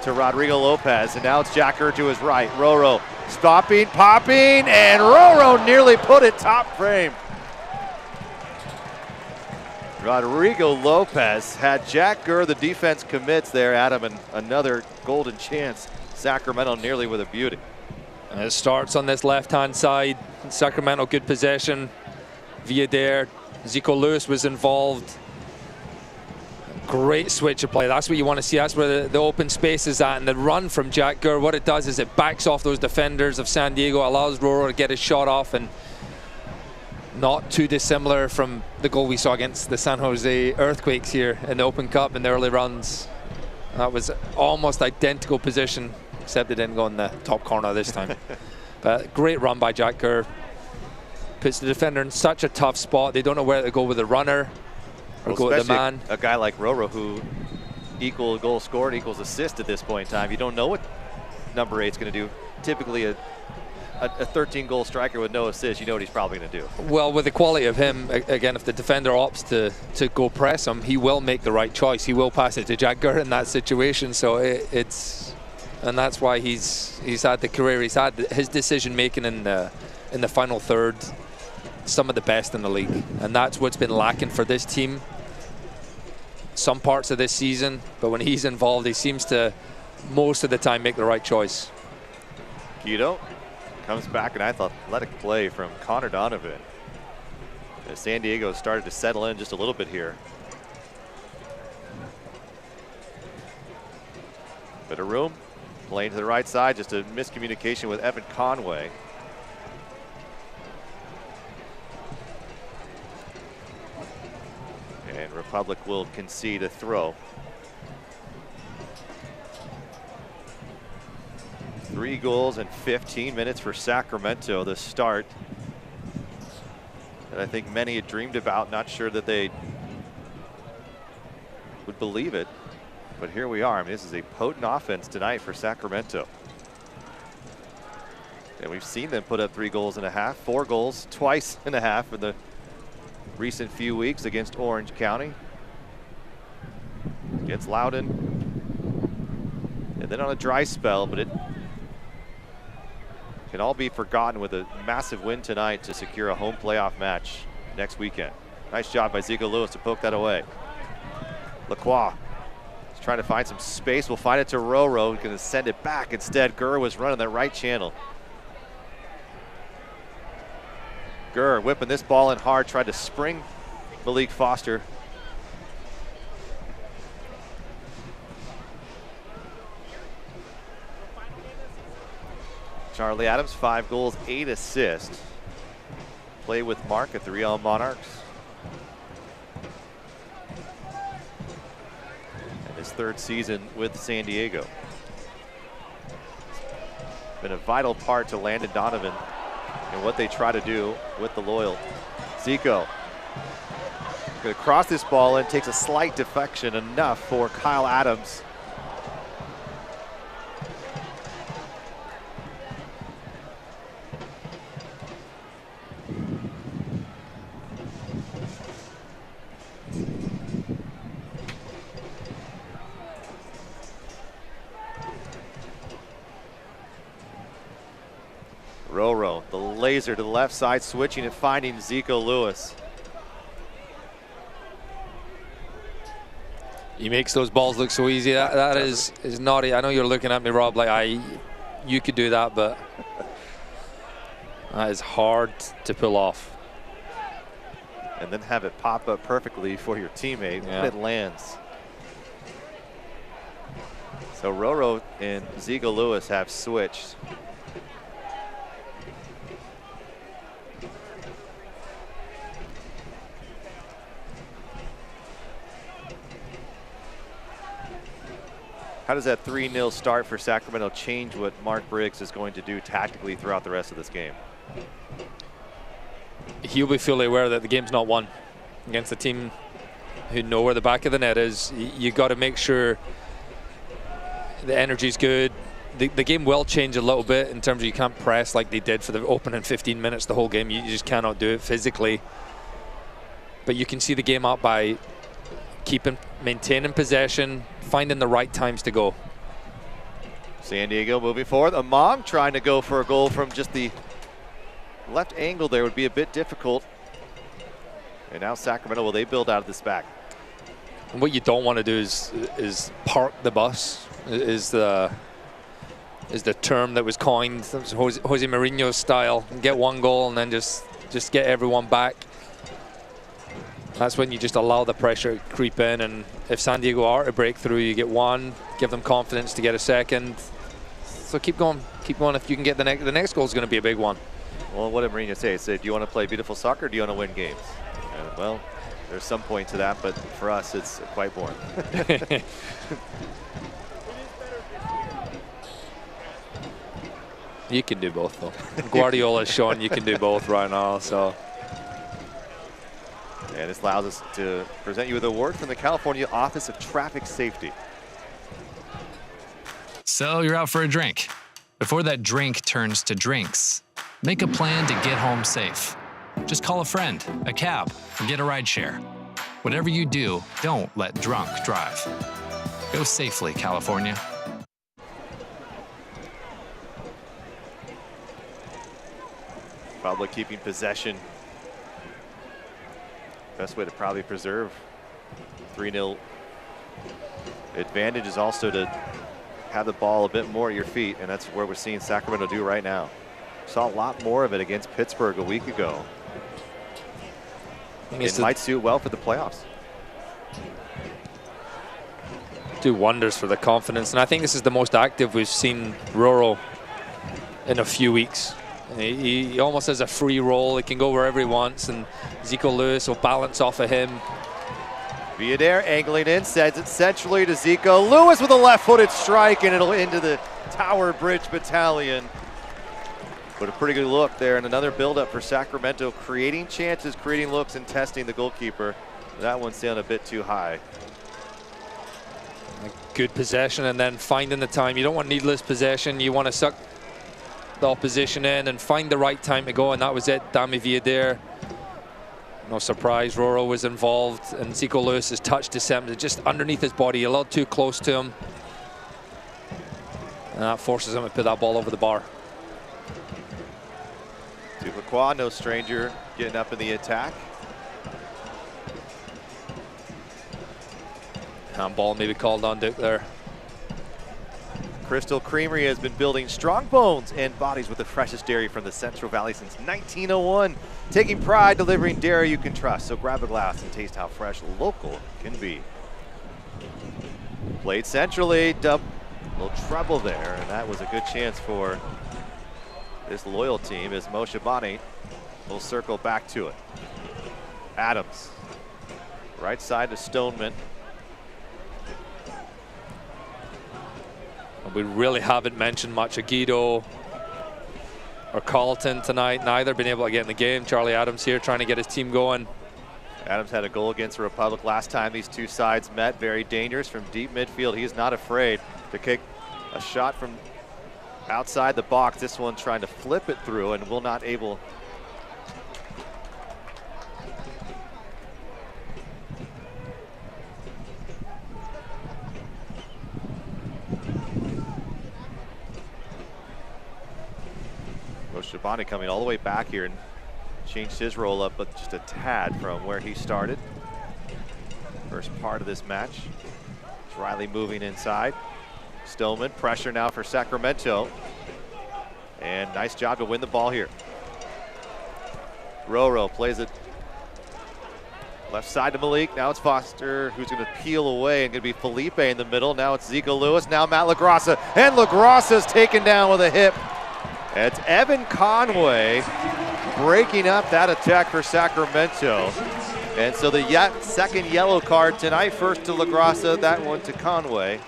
to Rodrigo Lopez. And now it's Jack Kerr to his right. Roro stopping, popping, and Roro nearly put it top frame. Rodrigo Lopez had Jack Kerr, the defense commits there, Adam, and another golden chance. Sacramento nearly with a beauty. And it starts on this left-hand side. Sacramento, good possession. Villader, Zico Lewis was involved. Great switch of play. That's what you want to see. That's where the open space is at. And the run from Jack Kerr, what it does is it backs off those defenders of San Diego, allows Roro to get his shot off, and not too dissimilar from the goal we saw against the San Jose Earthquakes here in the Open Cup in the early runs. That was almost identical position, except it didn't go in the top corner this time. But great run by Jack Kerr. Puts the defender in such a tough spot. They don't know where to go with the runner or go with the man. A guy like Roro, who equal goal scored equals assist at this point in time. You don't know what number 8's going to do. Typically a 13-goal striker with no assist, you know what he's probably going to do. Well, with the quality of him, again, if the defender opts to go press him, he will make the right choice. He will pass it to Jack Kerr in that situation. So and that's why he's had the career he's had. His decision making in the final third, some of the best in the league, and that's what's been lacking for this team. Some parts of this season, but when he's involved, he seems to most of the time make the right choice. Guido comes back, and athletic play from Connor Donovan. As San Diego started to settle in just a little bit here. Bit of room, playing to the right side, just a miscommunication with Evan Conway. And Republic will concede a throw. 3 goals in 15 minutes for Sacramento, the start that I think many had dreamed about. Not sure that they would believe it, but here we are. I mean, this is a potent offense tonight for Sacramento. And we've seen them put up 3 goals and a half, 4 goals twice and a half in the recent few weeks against Orange County. Against Loudoun. And then on a dry spell, but it can all be forgotten with a massive win tonight to secure a home playoff match next weekend. Nice job by Zico Lewis to poke that away. Lacroix is trying to find some space. We'll find it to Roro. He's going to send it back. Instead, Gurr was running that right channel. Gurr whipping this ball in hard, tried to spring Malik Foster. Charlie Adams, 5 goals, 8 assists. Play with Mark at the Real Monarchs. And his 3rd season with San Diego. Been a vital part to Landon Donovan and what they try to do with the Loyal. Zico going to cross this ball in, takes a slight deflection, enough for Kyle Adams. Roro, the laser to the left side, switching and finding Zico Lewis. He makes those balls look so easy. That is naughty. I know you're looking at me, Rob, like you could do that, but that is hard to pull off. And then have it pop up perfectly for your teammate when it lands. So Roro and Zico Lewis have switched. How does that 3-0 start for Sacramento change what Mark Briggs is going to do tactically throughout the rest of this game? He'll be fully aware that the game's not won against a team who know where the back of the net is. You got to make sure the energy's good. The game will change a little bit in terms of you can't press like they did for the opening 15 minutes the whole game. You just cannot do it physically. But you can see the game up by maintaining possession, finding the right times to go. San Diego moving forward. Among trying to go for a goal from just the left angle there would be a bit difficult. And now Sacramento, will they build out of this back? And what you don't want to do is park the bus, is the term that was coined, Jose Mourinho style. Get one goal and then just get everyone back. That's when you just allow the pressure to creep in, and if San Diego are to break through, you get one, give them confidence to get a second. So keep going. If you can get the next goal is going to be a big one. Well, what did Mourinho say? He said, do you want to play beautiful soccer or do you want to win games? And, well, there's some point to that, but for us, it's quite boring. You can do both, though. Guardiola's showing you can do both right now, so. And this allows us to present you with an award from the California Office of Traffic Safety. So you're out for a drink. Before that drink turns to drinks, make a plan to get home safe. Just call a friend, a cab, or get a ride share. Whatever you do, don't let drunk drive. Go safely, California. Probably keeping possession. Best way to probably preserve 3-0 advantage is also to have the ball a bit more at your feet, and that's where we're seeing Sacramento do right now. Saw a lot more of it against Pittsburgh a week ago. It might suit well for the playoffs. Do wonders for the confidence, and I think this is the most active we've seen Roro in a few weeks. He almost has a free roll. He can go wherever he wants, and Zico Lewis will balance off of him. Villader angling in, sends it centrally to Zico Lewis with a left-footed strike, and it'll into the Tower Bridge Battalion. But a pretty good look there, and another build-up for Sacramento, creating chances, creating looks, and testing the goalkeeper. That one's down a bit too high. Good possession, and then finding the time. You don't want needless possession. You want to suck the opposition in and find the right time to go, and that was it. Dami Villader. No surprise, Roro was involved, and Zico Lewis has touched him just underneath his body, a little too close to him. And that forces him to put that ball over the bar. Dubois, no stranger, getting up in the attack. Handball maybe called on Duke there. Crystal Creamery has been building strong bones and bodies with the freshest dairy from the Central Valley since 1901. Taking pride delivering dairy you can trust. So grab a glass and taste how fresh local can be. Played centrally, little trouble there, and that was a good chance for this Loyal team as Mo Shabani will circle back to it. Adams, right side to Stoneman. We really haven't mentioned much of Guido or Carlton tonight. Neither been able to get in the game. Charlie Adams here trying to get his team going. Adams had a goal against the Republic last time these two sides met. Very dangerous from deep midfield. He is not afraid to kick a shot from outside the box. This one trying to flip it through and will not able. Shabani coming all the way back here and changed his roll up, but just a tad from where he started. First part of this match. It's Riley moving inside. Stoneman, pressure now for Sacramento. And nice job to win the ball here. Roro plays it left side to Malik. Now it's Foster who's going to peel away and going to be Felipe in the middle. Now it's Zico Lewis. Now Matt LaGrassa. And LaGrassa's taken down with a hip. It's Evan Conway breaking up that attack for Sacramento. And so the second yellow card tonight, first to LaGrassa, that one to Conway.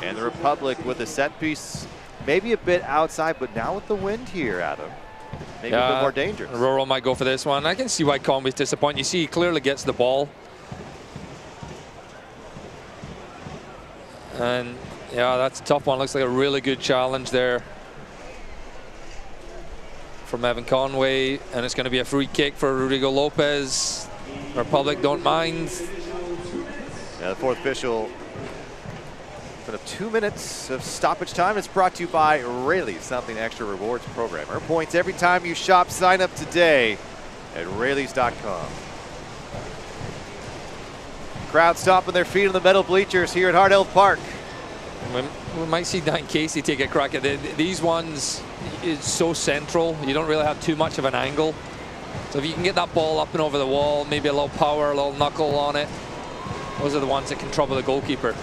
And the Republic with a set piece, maybe a bit outside, but now with the wind here, Adam, maybe a bit more dangerous. Roro might go for this one. I can see why Conway's disappointed. You see he clearly gets the ball. And yeah, that's a tough one. Looks like a really good challenge there from Evan Conway. And it's going to be a free kick for Rodrigo Lopez. Republic don't mind. Yeah, the fourth official. Been 2 minutes of stoppage time. It's brought to you by Rayleigh's Something Extra Rewards Program. Earn points every time you shop. Sign up today at Rayleigh's.com. Crowd stomping their feet on the metal bleachers here at Hart Health Park. We might see Dan Casey take a crack at it. These ones is so central. You don't really have too much of an angle. So if you can get that ball up and over the wall, maybe a little power, a little knuckle on it, those are the ones that can trouble the goalkeeper.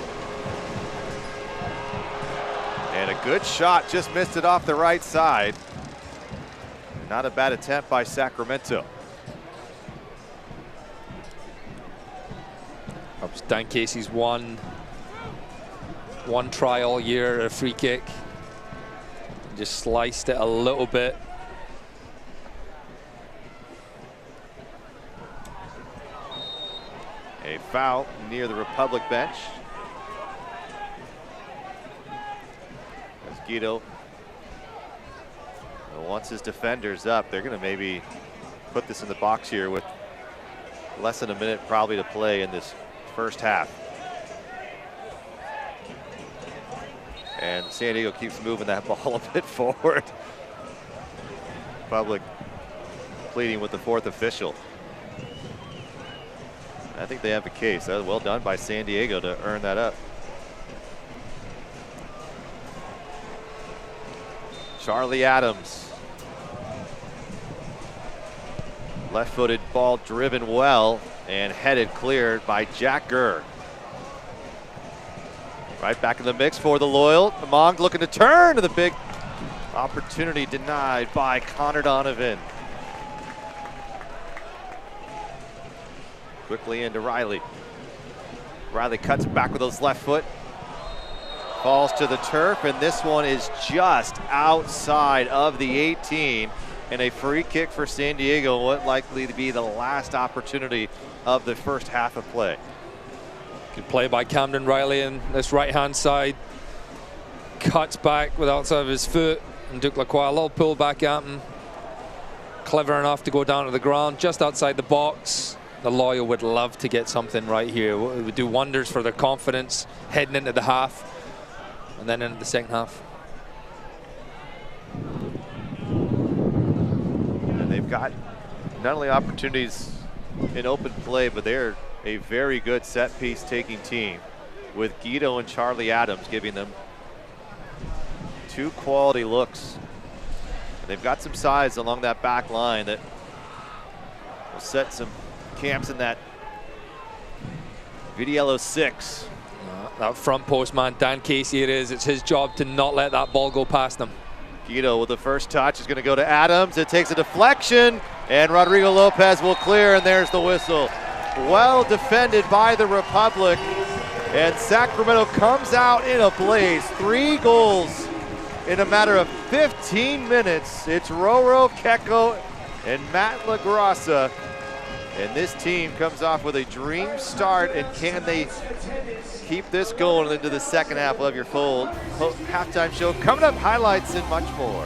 And a good shot, just missed it off the right side. Not a bad attempt by Sacramento. Dan Casey's one try all year, a free kick. Just sliced it a little bit. A foul near the Republic bench. As Guido wants his defenders up, they're going to maybe put this in the box here with less than a minute probably to play in this first half. And San Diego keeps moving that ball a bit forward. Republic pleading with the fourth official. I think they have a case. That was well done by San Diego to earn that up. Charlie Adams. Left-footed ball driven well and headed cleared by Jack Gurr. Right back in the mix for the Loyal. Among looking to turn to the big opportunity denied by Connor Donovan. Quickly into Riley. Riley cuts back with his left foot. Falls to the turf, and this one is just outside of the 18. And a free kick for San Diego, what likely to be the last opportunity of the first half of play. Good play by Camden Riley in this right-hand side. Cuts back with outside of his foot, and Duke Lacroix, a little pull back at him. Clever enough to go down to the ground, just outside the box. The Loyal would love to get something right here. It would do wonders for their confidence heading into the half, and then into the second half. And they've got not only opportunities in open play, but they're a very good set piece taking team, with Guido and Charlie Adams giving them two quality looks. And they've got some size along that back line that will set some camps in that Vidiello 6. That front post man, Dan Casey it is. It's his job to not let that ball go past him. Guido with the first touch is going to go to Adams. It takes a deflection, and Rodrigo Lopez will clear, and there's the whistle. Well defended by the Republic, and Sacramento comes out in a blaze. 3 goals in a matter of 15 minutes. It's Roro Keko and Matt LaGrassa, and this team comes off with a dream start, and can they keep this going into the second half? Of your full halftime show coming up, highlights and much more.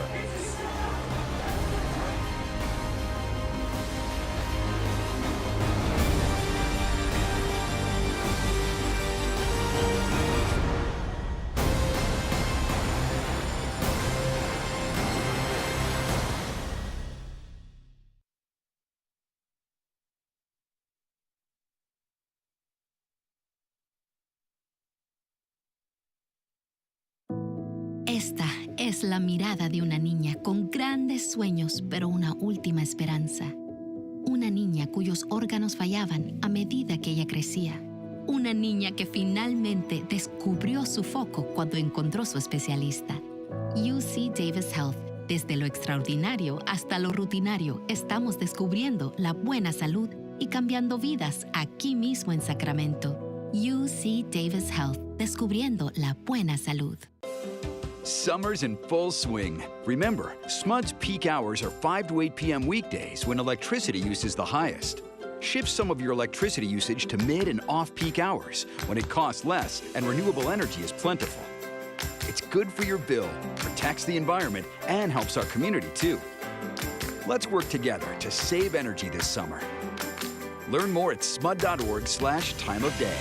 Esta es la mirada de una niña con grandes sueños, pero una última esperanza. Una niña cuyos órganos fallaban a medida que ella crecía. Una niña que finalmente descubrió su foco cuando encontró su especialista. UC Davis Health. Desde lo extraordinario hasta lo rutinario, estamos descubriendo la buena salud y cambiando vidas aquí mismo en Sacramento. UC Davis Health. Descubriendo la buena salud. Summer's in full swing. Remember, Smud's peak hours are 5 to 8 p.m. weekdays when electricity use is the highest. Shift some of your electricity usage to mid and off-peak hours when it costs less and renewable energy is plentiful. It's good for your bill, protects the environment, and helps our community too. Let's work together to save energy this summer. Learn more at smud.org/time of day.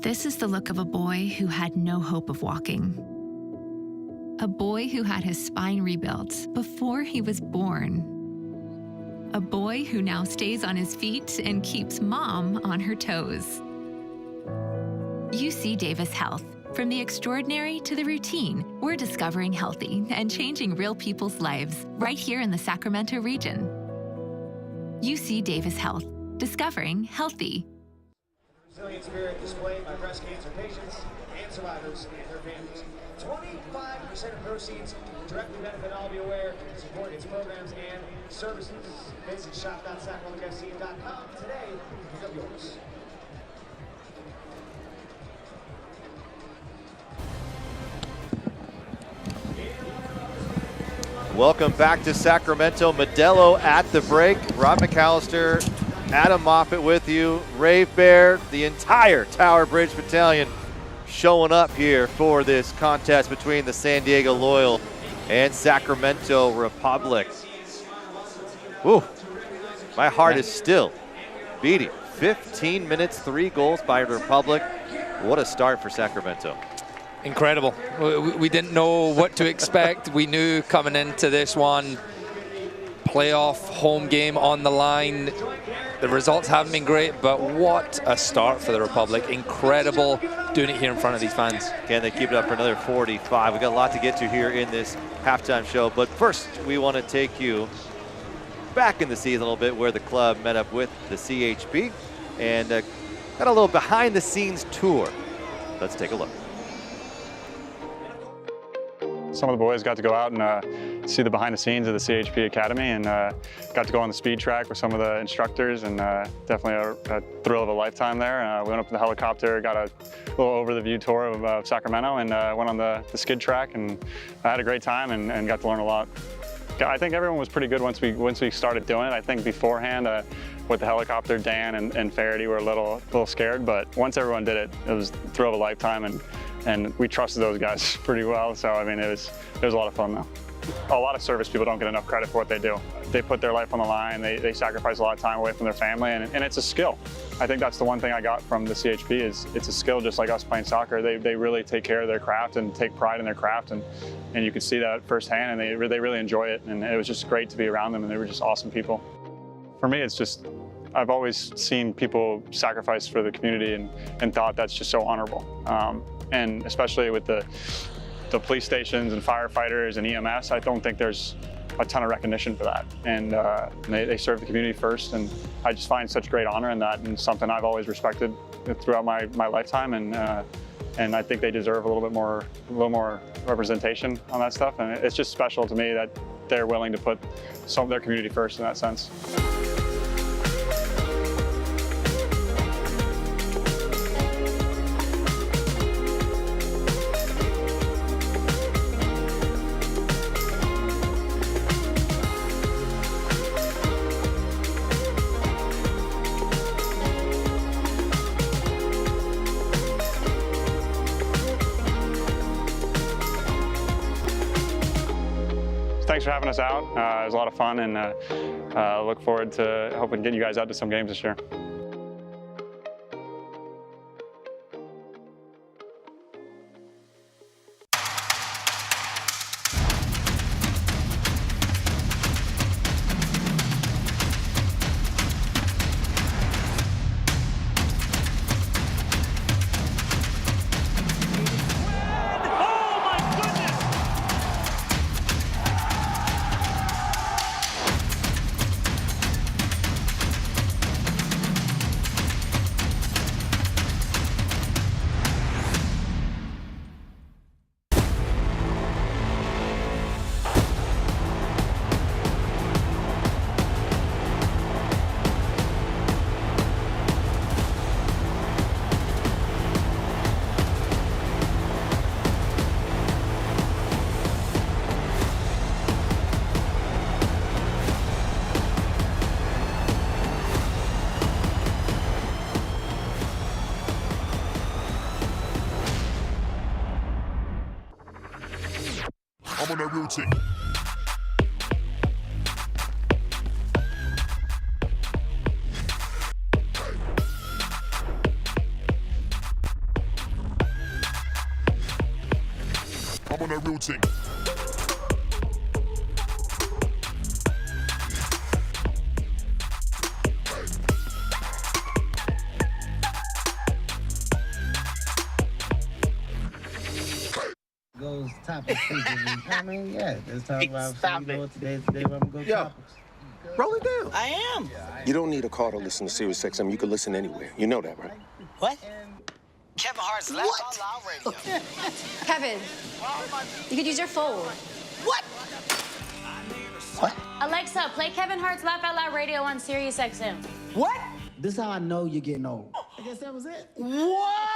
This is the look of a boy who had no hope of walking. A boy who had his spine rebuilt before he was born. A boy who now stays on his feet and keeps mom on her toes. UC Davis Health. From the extraordinary to the routine, we're discovering healthy and changing real people's lives right here in the Sacramento region. UC Davis Health. Discovering healthy. Resilient spirit displayed by breast cancer patients and survivors and their families. 25% of proceeds directly benefit All Be Aware, support its programs and services. Visit shop.sacramentofc.com today to pick up yours. Welcome back to Sacramento. Modelo at the break. Rob McAllister, Adam Moffett with you. Rave Bear, the entire Tower Bridge Battalion showing up here for this contest between the San Diego Loyal and Sacramento Republic. Ooh, my heart is still beating. 15 minutes, 3 goals by the Republic. What a start for Sacramento. Incredible. We didn't know what to expect. We knew coming into this one, playoff home game on the line. The results haven't been great, but what a start for the Republic. Incredible doing it here in front of these fans. Can they keep it up for another 45? We've got a lot to get to here in this halftime show, but first we want to take you back in the season a little bit where the club met up with the CHP and got a little behind the scenes tour. Let's take a look. Some of the boys got to go out and see the behind the scenes of the CHP Academy and got to go on the speed track with some of the instructors, and definitely a thrill of a lifetime there. We went up in the helicopter, got a little over the view tour of Sacramento, and went on the skid track, and I had a great time and got to learn a lot. I think everyone was pretty good once we started doing it. I think beforehand with the helicopter, Dan and Faraday were a little scared, but once everyone did it, it was a thrill of a lifetime, and we trusted those guys pretty well. So I mean, it was a lot of fun though. A lot of service people don't get enough credit for what they do. They put their life on the line. They sacrifice a lot of time away from their family, and it's a skill. I think that's the one thing I got from the CHP is it's a skill just like us playing soccer. They really take care of their craft and take pride in their craft, and you could see that firsthand, and they really enjoy it, and it was just great to be around them, and they were just awesome people. For me, it's just, I've always seen people sacrifice for the community and thought that's just so honorable. And especially with the the police stations and firefighters and EMS, I don't think there's a ton of recognition for that. And they serve the community first, and I just find such great honor in that, and something I've always respected throughout my lifetime. And I think they deserve a little more representation on that stuff. And it's just special to me that they're willing to put some of their community first in that sense. Thanks for having us out. It was a lot of fun, and look forward to hoping to get you guys out to some games this year. I'm on that routine. I'm on that routine. Goes topics. I mean, yeah, let's talk about today's the day where I'm gonna go topics. Roll it down. I am. You don't need a car to listen to Sirius XM. You can listen anywhere. You know that, right? What? Kevin Hart's Laugh Out Loud Radio. Kevin, you could use your phone. What? What? Alexa, play Kevin Hart's Laugh Out Loud Radio on Sirius XM. What? This is how I know you're getting old. I guess that was it. What?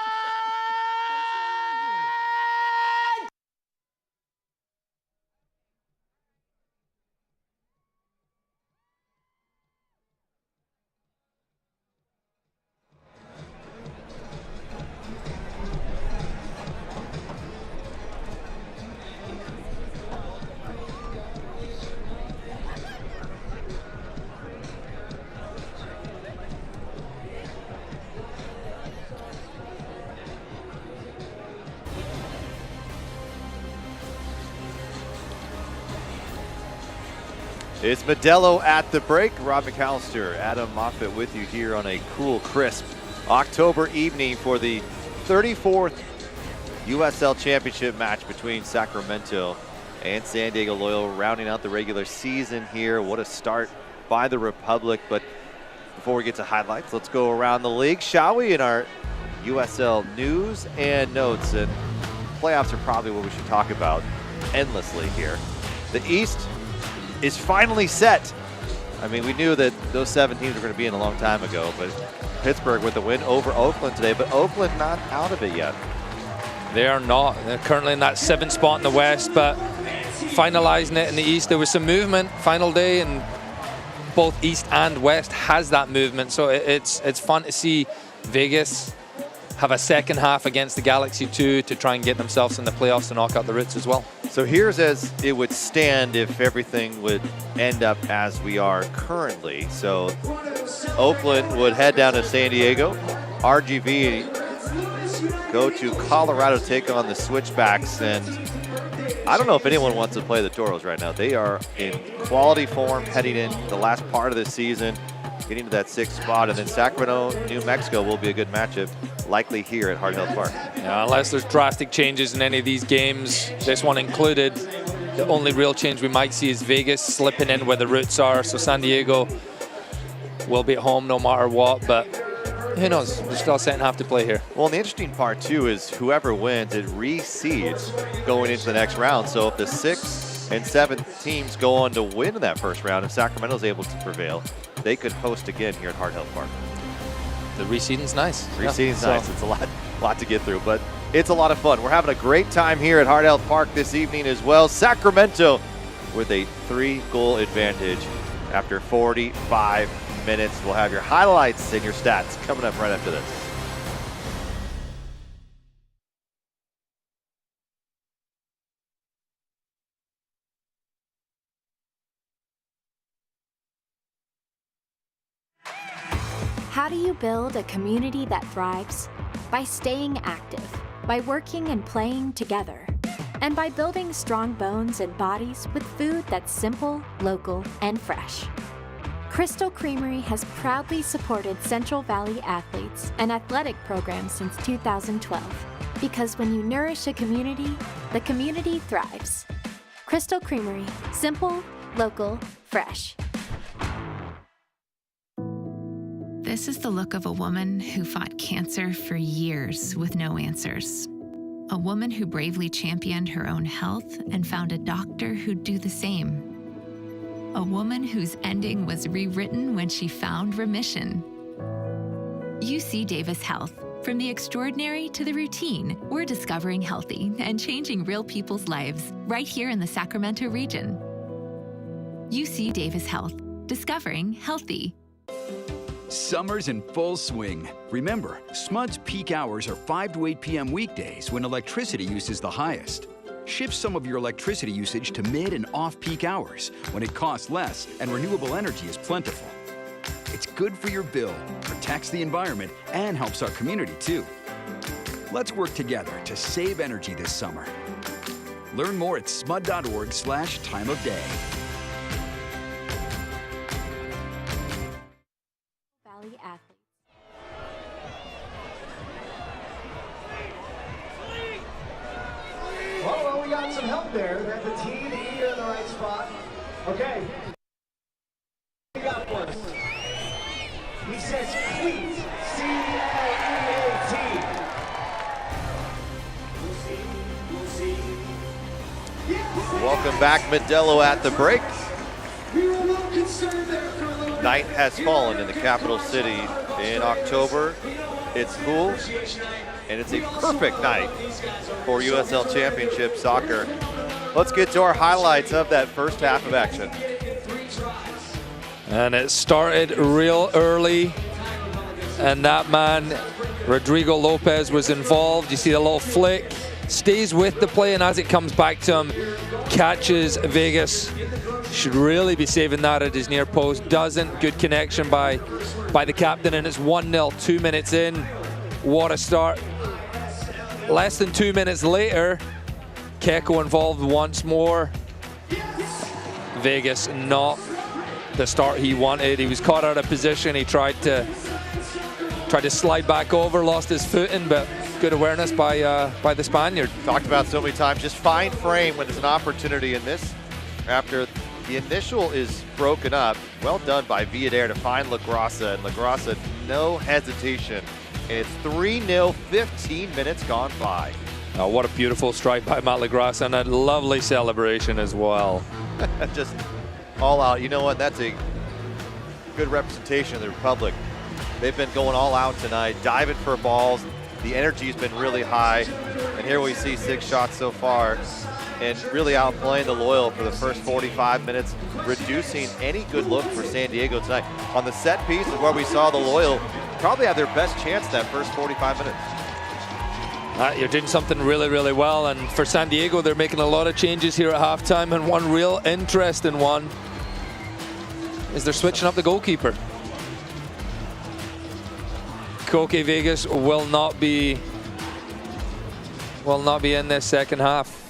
It's Modelo at the break. Rob McAllister, Adam Moffett with you here on a cool, crisp October evening for the 34th USL Championship match between Sacramento and San Diego Loyal, rounding out the regular season here. What a start by the Republic. But before we get to highlights, let's go around the league, shall we, in our USL news and notes. And playoffs are probably what we should talk about endlessly here. The East is finally set. I mean, we knew that those 7 teams were going to be in a long time ago, but Pittsburgh with the win over Oakland today, but Oakland not out of it yet. They are not. They're currently in that 7th spot in the West, but finalizing it in the East. There was some movement final day, and both East and West has that movement. So it's fun to see Vegas have a second half against the Galaxy 2 to try and get themselves in the playoffs to knock out the Roots as well. So here's as it would stand if everything would end up as we are currently. So Oakland would head down to San Diego. RGV go to Colorado to take on the Switchbacks. And I don't know if anyone wants to play the Toros right now. They are in quality form heading in the last part of the season. getting to that 6th spot. And then Sacramento, New Mexico will be a good matchup, likely here at Hart Health Park. Yeah, unless there's drastic changes in any of these games, this one included, the only real change we might see is Vegas slipping in where the roots are. So San Diego will be at home no matter what, but who knows? There's still a second half to play here. Well, and the interesting part, too, is whoever wins, it reseeds going into the next round. So if the 6th and 7th teams go on to win in that first round, if Sacramento's able to prevail, they could host again here at Hart Health Park. The reseeding's nice. Reseeding's nice. It's a lot to get through, but it's a lot of fun. We're having a great time here at Hart Health Park this evening as well. Sacramento with a 3-goal advantage after 45 minutes. We'll have your highlights and your stats coming up right after this. How do you build a community that thrives? By staying active, by working and playing together, and by building strong bones and bodies with food that's simple, local, and fresh. Crystal Creamery has proudly supported Central Valley athletes and athletic programs since 2012. Because when you nourish a community, the community thrives. Crystal Creamery, simple, local, fresh. This is the look of a woman who fought cancer for years with no answers. A woman who bravely championed her own health and found a doctor who'd do the same. A woman whose ending was rewritten when she found remission. UC Davis Health. From the extraordinary to the routine, we're discovering healthy and changing real people's lives right here in the Sacramento region. UC Davis Health. Discovering healthy. Summer's in full swing. Remember, Smud's peak hours are 5 to 8 p.m. weekdays when electricity use is the highest. Shift some of your electricity usage to mid and off-peak hours when it costs less and renewable energy is plentiful. It's good for your bill, protects the environment, and helps our community too. Let's work together to save energy this summer. Learn more at smud.org/time of day. Valley athletes. Well, we got some help there. We got the T, the E in the right spot. Okay. We got one. He says cleat. C-L-E-A-T. We'll see. Welcome back, Modelo at the break. Night has fallen in the capital city in October. It's cool, and it's a perfect night for USL Championship soccer. Let's get to our highlights of that first half of action. And it started real early, and that man, Rodrigo Lopez, was involved. You see the little flick, stays with the play, and as it comes back to him, catches Vegas. Should really be saving that at his near post. Doesn't. Good connection by the captain, and it's 1-0, 2 minutes in. What a start. Less than 2 minutes later, Keko involved once more. Vegas not the start he wanted. He was caught out of position. He tried to slide back over, lost his footing, but good awareness by the Spaniard. Talked about so many times, just find frame when there's an opportunity in this. After the initial is broken up, well done by Villader to find LaGrassa, and LaGrassa, no hesitation. And it's 3-0, 15 minutes gone by. Oh, what a beautiful strike by Matt LaGrassa, and a lovely celebration as well. Just all out. You know what? That's a good representation of the Republic. They've been going all out tonight, diving for balls. The energy's been really high. And here we see 6 shots so far, and really outplaying the Loyal for the first 45 minutes, reducing any good look for San Diego tonight. On the set piece is where we saw the Loyal probably have their best chance that first 45 minutes. You're doing something really, really well, and for San Diego, they're making a lot of changes here at halftime, and one real interesting one is they're switching up the goalkeeper. Koke Vegas will not be in this second half.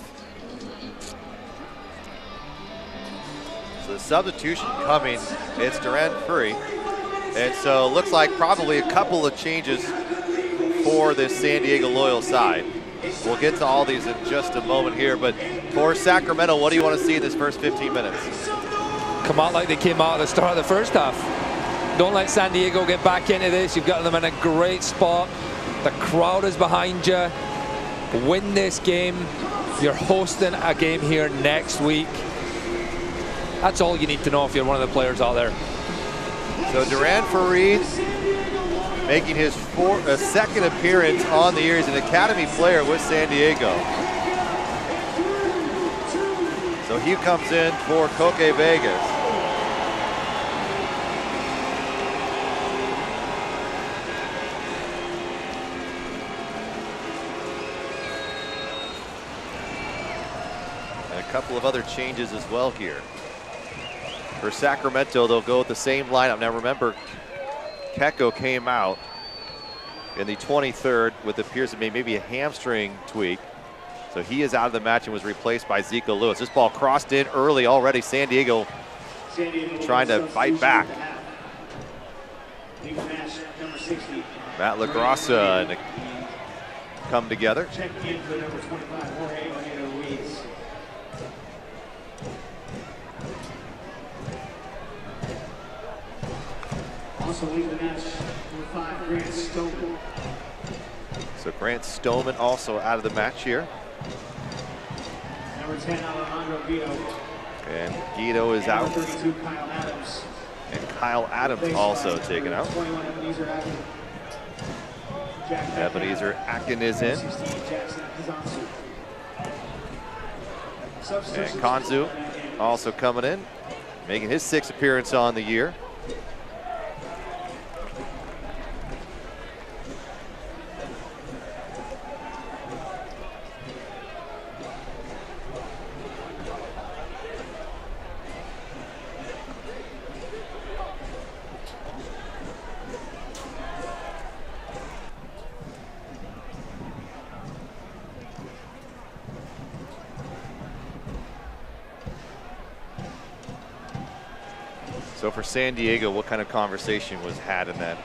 So the substitution coming, it's Duran free. And so it looks like probably a couple of changes for this San Diego Loyal side. We'll get to all these in just a moment here, but for Sacramento, what do you want to see in this first 15 minutes? Come out like they came out at the start of the first half. Don't let San Diego get back into this. You've got them in a great spot. The crowd is behind you. Win this game. You're hosting a game here next week. That's all you need to know if you're one of the players out there. So Duran Farid making his second appearance on the year. He's an academy player with San Diego. So he comes in for Coque Vegas. And a couple of other changes as well here. For Sacramento, they'll go with the same lineup. Now remember, Keko came out in the 23rd with appears to be maybe a hamstring tweak. So he is out of the match and was replaced by Zico Lewis. This ball crossed in early already. San Diego trying to fight back. Matt LaGrassa and come together. Also leading the match, number 5, Grant Stoneman. So Grant Stoneman also out of the match here. Number 10, Alejandro Guido. And Guido is out. Number 32, Kyle Adams. And Kyle Adams also taken out. 21, Ebenezer Akin. Ebenezer Akin is in. 16, Jackson Kazansu. And Kanzu also coming in, making his 6th appearance on the year. So for San Diego, what kind of conversation was had in that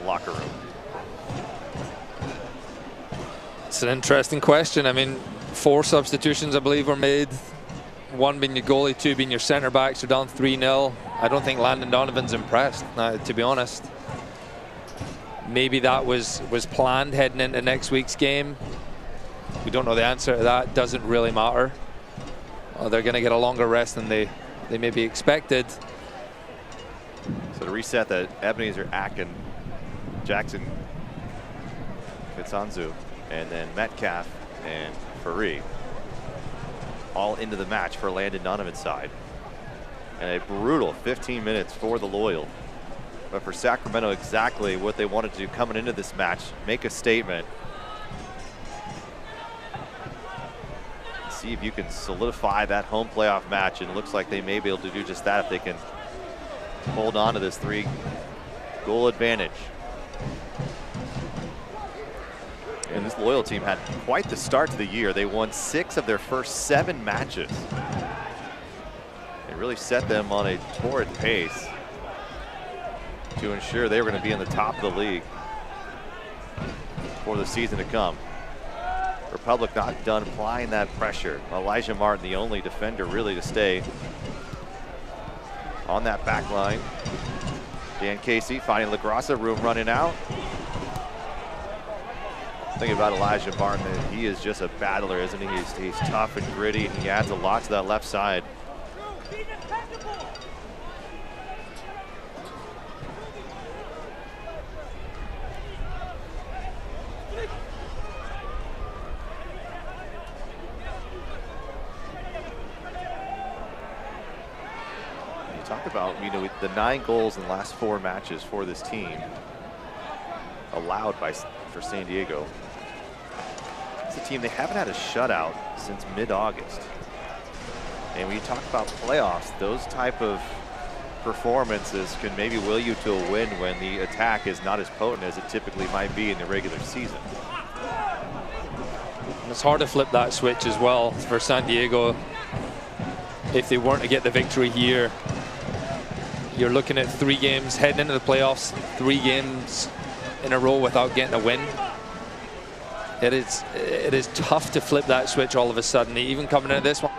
locker room? It's an interesting question. I mean, 4 substitutions, I believe, were made. 1 being your goalie, 2 being your center backs. They're down 3-0. I don't think Landon Donovan's impressed, to be honest. Maybe that was planned heading into next week's game. We don't know the answer to that. Doesn't really matter. They're going to get a longer rest than they maybe expected. So to reset that, Ebenezer Akin, Jackson Kitsanzu, and then Metcalf and Farid all into the match for Landon Donovan's side. And a brutal 15 minutes for the Loyal. But for Sacramento, exactly what they wanted to do coming into this match, make a statement. See if you can solidify that home playoff match, and it looks like they may be able to do just that if they can hold on to this 3-goal advantage. And this Loyal team had quite the start to the year. They won 6 of their first 7 matches. It really set them on a torrid pace to ensure they were going to be in the top of the league for the season to come. Republic not done applying that pressure. Elijah Martin, the only defender really to stay on that back line. Dan Casey finding LaGrassa, room running out. Thinking about Elijah Martin, he is just a battler, isn't he? He's tough and gritty, and he adds a lot to that left side. Talk about, you know, the 9 goals in the last 4 matches for this team allowed for San Diego. It's a team, they haven't had a shutout since mid-August. And when you talk about playoffs, those type of performances can maybe will you to a win when the attack is not as potent as it typically might be in the regular season. It's hard to flip that switch as well for San Diego. If they weren't to get the victory here, You're looking at 3 games heading into the playoffs, 3 games in a row without getting a win. It is tough to flip that switch all of a sudden, even coming into this one.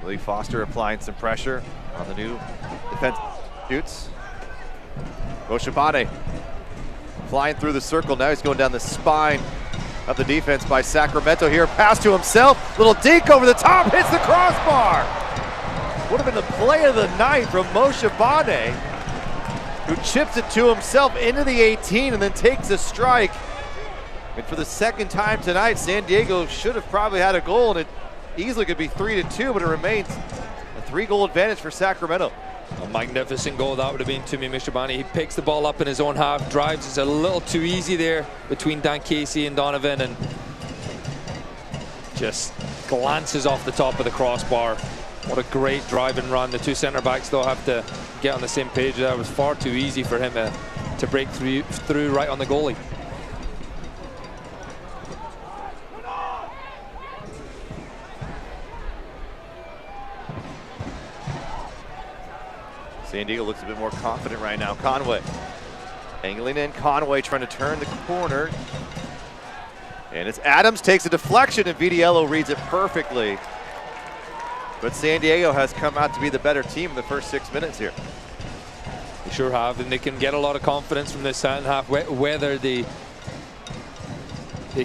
Lee Foster applying some pressure on the new defense. Shoots. Moshabane flying through the circle. Now he's going down the spine of the defense by Sacramento here. Pass to himself. Little deke over the top. Hits the crossbar. Would have been the play of the night from Moshabane, who chips it to himself into the 18 and then takes a strike. And for the second time tonight, San Diego should have probably had a goal, and it easily could be 3-2, but it remains a 3-goal advantage for Sacramento. A magnificent goal that would have been to Moshabane. He picks the ball up in his own half, drives. It's a little too easy there between Dan Casey and Donovan, and just glances off the top of the crossbar. What a great drive and run. The 2 center backs though have to get on the same page. That was far too easy for him to break through right on the goalie. San Diego looks a bit more confident right now. Conway angling in. Conway trying to turn the corner. And it's Adams takes a deflection, and Vitiello reads it perfectly. But San Diego has come out to be the better team in the first 6 minutes here. They sure have, and they can get a lot of confidence from this second half, whether they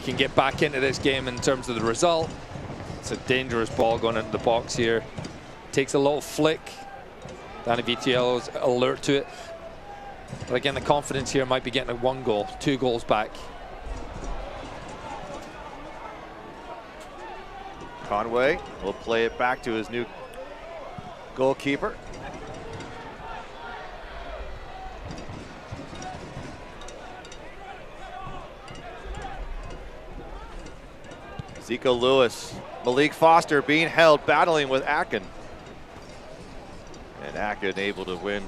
can get back into this game in terms of the result. It's a dangerous ball going into the box here. Takes a little flick. Danny Vitiello's alert to it. But again, the confidence here might be getting a 1 goal, 2 goals back. Conway will play it back to his new goalkeeper. Zico Lewis, Malik Foster being held, battling with Akin. And Akin able to win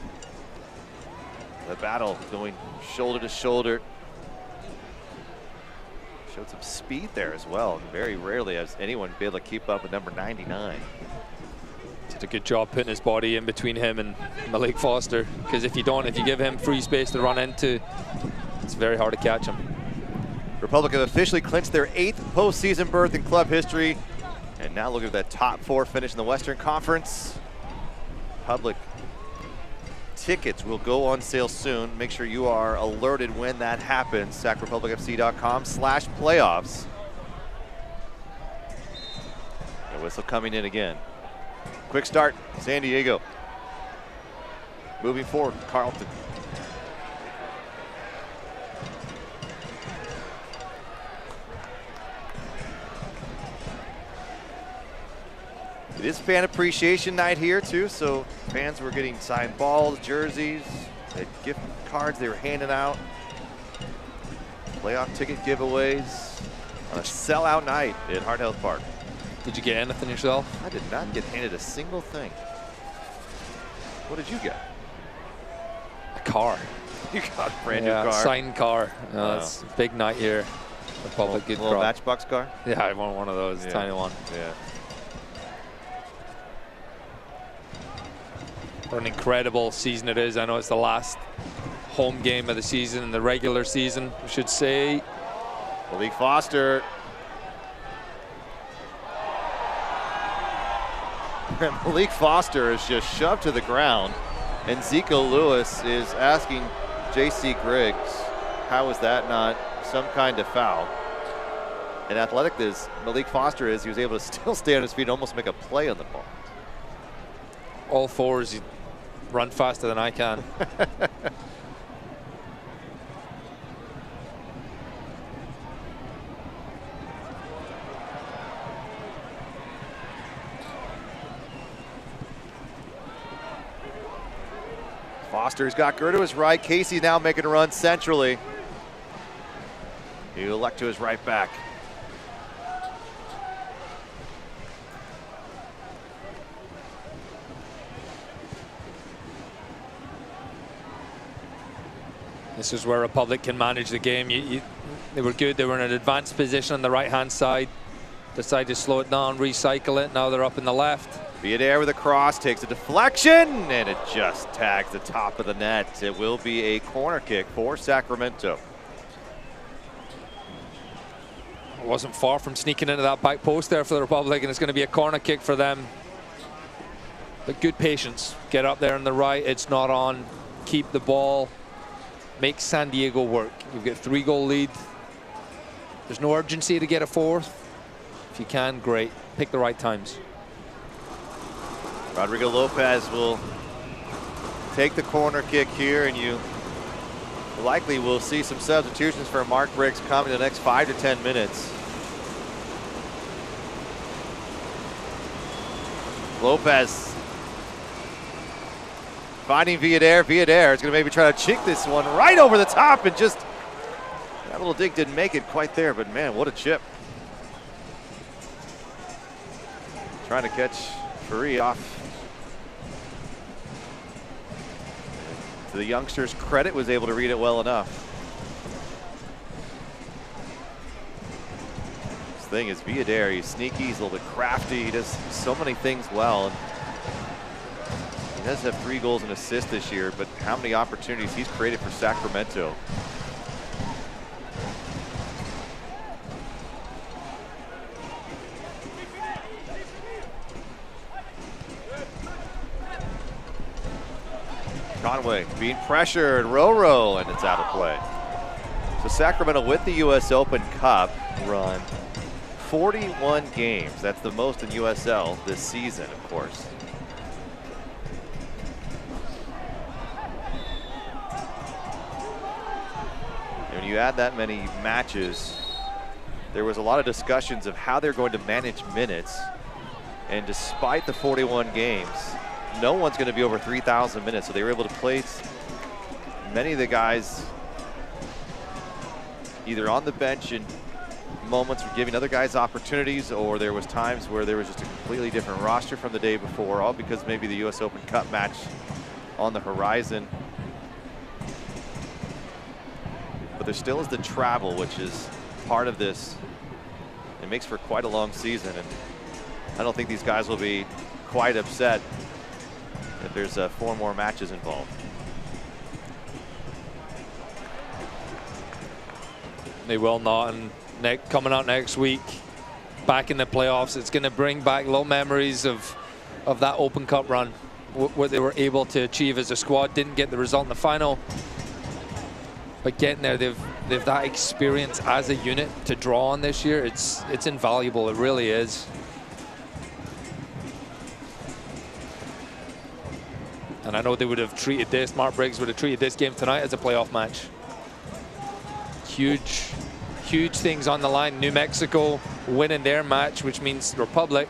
the battle, going shoulder to shoulder. Showed some speed there as well. Very rarely has anyone been able to keep up with number 99. Did a good job putting his body in between him and Malik Foster, because if you give him free space to run into, it's very hard to catch him. Republic have officially clinched their 8th postseason berth in club history, and now look at that top 4 finish in the Western Conference. Public tickets will go on sale soon. Make sure you are alerted when that happens. SacRepublicFC.com/playoffs. The whistle coming in again. Quick start, San Diego. Moving forward, Carlton. It is fan appreciation night here too, so fans were getting signed balls, jerseys, gift cards they were handing out, playoff ticket giveaways on a sellout night at Hart Health Park. Did you get anything yourself? I did not get handed a single thing. What did you get? A car. You got a brand new car? Signed car. It's a big night here. Republic, good little crop. Matchbox car? Yeah, I want one of those, tiny one. Yeah. What an incredible season it is. I know it's the last home game of the season, in the regular season, we should say. Malik Foster. Malik Foster is just shoved to the ground, and Zico Lewis is asking J.C. Griggs, how is that not some kind of foul? And athletic as Malik Foster is, he was able to still stay on his feet and almost make a play on the ball. All fours, you run faster than I can. Foster's got Gurr to his right. Casey now making a run centrally. He'll elect to his right back. This is where Republic can manage the game. They were good. They were in an advanced position on the right-hand side. Decided to slow it down, recycle it. Now they're up in the left. Viadair with a cross, takes a deflection, and it just tags the top of the net. It will be a corner kick for Sacramento. It wasn't far from sneaking into that back post there for the Republic, and it's going to be a corner kick for them. But good patience. Get up there on the right. It's not on. Keep the ball. Make San Diego work. You've got 3-goal lead. There's no urgency to get a fourth. If you can, great. Pick the right times. Rodrigo Lopez will take the corner kick here, and you likely will see some substitutions for Mark Briggs coming in the next 5 to 10 minutes. Lopez finding Viadair. Viadair is going to maybe try to chink this one right over the top, and just that little dig didn't make it quite there, but man, what a chip. Trying to catch Free off. To the youngster's credit, was able to read it well enough. This thing is Viadair. He's sneaky, he's a little bit crafty, he does so many things well. And he does have 3 goals and assists this year, but how many opportunities he's created for Sacramento. Conway being pressured, Roro, and it's out of play. So Sacramento with the US Open Cup run 41 games. That's the most in USL this season, of course. And when you add that many matches, there was a lot of discussions of how they're going to manage minutes. And despite the 41 games, no one's going to be over 3,000 minutes, so they were able to place many of the guys either on the bench in moments for giving other guys opportunities, or there was times where there was just a completely different roster from the day before, all because maybe the US Open Cup match on the horizon. But there still is the travel, which is part of this. It makes for quite a long season, and I don't think these guys will be quite upset if there's 4 more matches involved. They will not, and coming out next week, back in the playoffs, it's going to bring back little memories of that Open Cup run, what they were able to achieve as a squad. Didn't get the result in the final, but getting there, they've that experience as a unit to draw on this year. It's invaluable. It really is. And I know they would have treated this, Mark Briggs would have treated this game tonight as a playoff match. Huge, huge things on the line. New Mexico winning their match, which means Republic,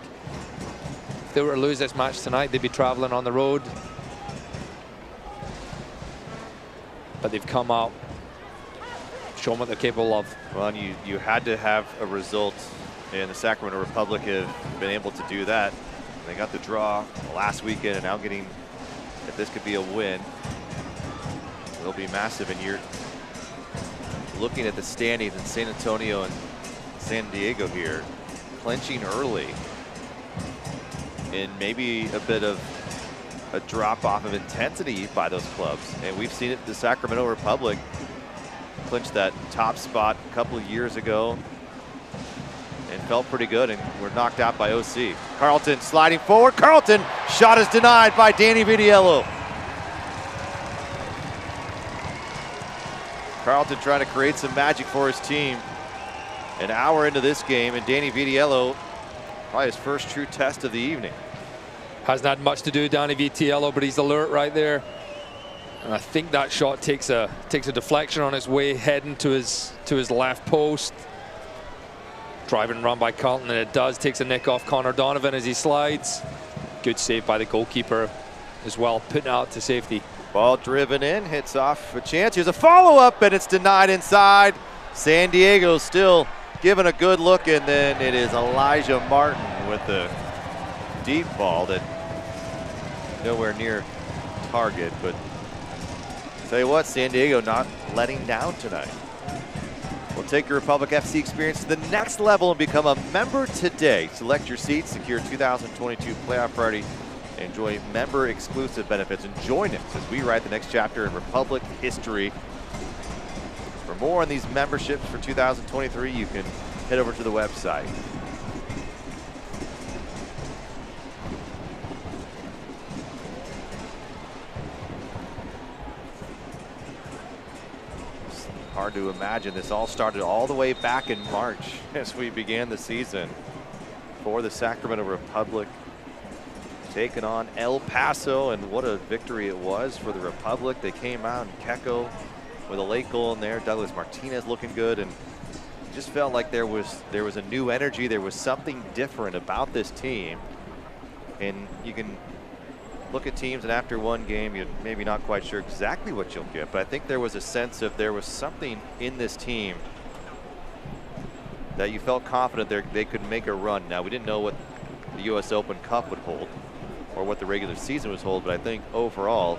if they were to lose this match tonight, they'd be traveling on the road. But they've come out, shown what they're capable of. Well, and you had to have a result, and the Sacramento Republic have been able to do that. They got the draw last weekend, and now getting, if this could be a win, it'll be massive. And you're looking at the standings in San Antonio and San Diego here, clinching early, and maybe a bit of a drop off of intensity by those clubs. And we've seen it, the Sacramento Republic clinched that top spot a couple of years ago and felt pretty good, and were knocked out by OC. Carlton sliding forward. Carlton, shot is denied by Danny Vitiello. Carlton trying to create some magic for his team. An hour into this game, and Danny Vitiello, probably his first true test of the evening. Hasn't had much to do, Danny Vitiello, but he's alert right there. And I think that shot takes a deflection on his way heading to his left post. Driving run by Carlton, and it does. Takes a nick off Connor Donovan as he slides. Good save by the goalkeeper as well, putting it out to safety. Ball driven in, hits off a chance. Here's a follow-up, and it's denied inside. San Diego still giving a good look, and then it is Elijah Martin with the deep ball that nowhere near target. But tell you what, San Diego not letting down tonight. We'll take your Republic FC experience to the next level and become a member today. Select your seats, secure 2022 playoff party, and enjoy member exclusive benefits. And join us as we write the next chapter in Republic history. For more on these memberships for 2023, you can head over to the website. Hard to imagine this all started all the way back in March as we began the season for the Sacramento Republic, taking on El Paso, and what a victory it was for the Republic. They came out, and Keko with a late goal in there, Douglas Martinez looking good, and it just felt like there was a new energy. There was something different about this team, and you can look at teams, and after one game, you're maybe not quite sure exactly what you'll get, but I think there was a sense of there was something in this team that you felt confident they could make a run. Now, we didn't know what the US Open Cup would hold or what the regular season was hold, but I think overall,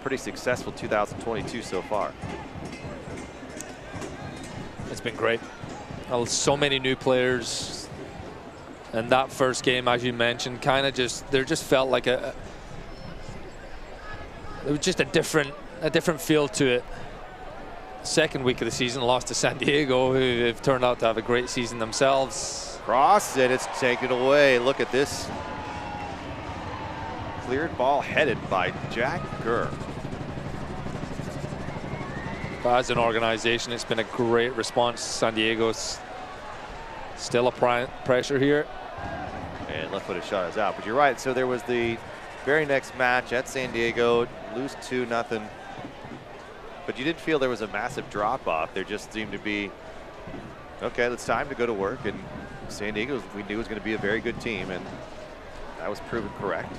pretty successful 2022 so far. It's been great. So many new players. And that first game, as you mentioned, kind of there just felt like it was just a different feel to it. Second week of the season, lost to San Diego, who have turned out to have a great season themselves. Cross, and it's taken away. Look at this. Cleared ball headed by Jack Gurr. But as an organization, it's been a great response. San Diego's still a pressure here. And left-footed shot is out. But you're right, so there was the very next match at San Diego, lose 2-0. But you didn't feel there was a massive drop-off. There just seemed to be, okay, it's time to go to work. And San Diego, we knew, was going to be a very good team, and that was proven correct.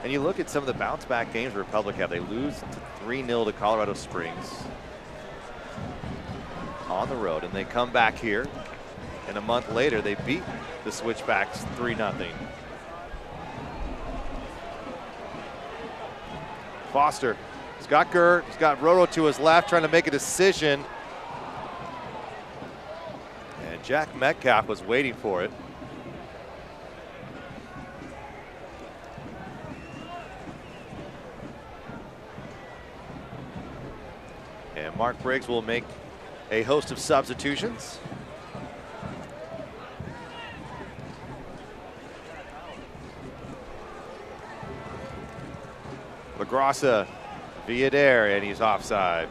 And you look at some of the bounce-back games the Republic have. They lose 3-0 to Colorado Springs on the road, and they come back here. And a month later, they beat the Switchbacks 3-0. Foster, he's got Gert, he's got Roto to his left, trying to make a decision. And Jack Metcalf was waiting for it. And Mark Briggs will make a host of substitutions. LaGrassa via there, and he's offside.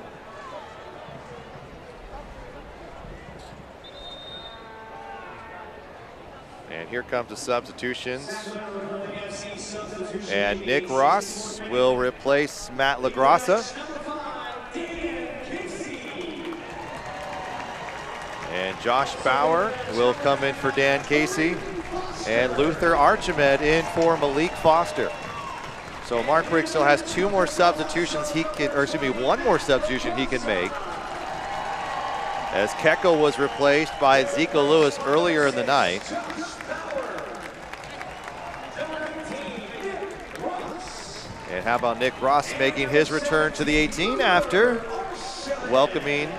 And here comes the substitutions. And Nick Ross will replace Matt LaGrassa. And Josh Bauer will come in for Dan Casey. And Luther Archimed in for Malik Foster. So Mark Briggs still has two more substitutions he can, or excuse me, one more substitution he can make. As Keko was replaced by Zico Lewis earlier in the night. And how about Nick Ross making his return to the 18 after welcoming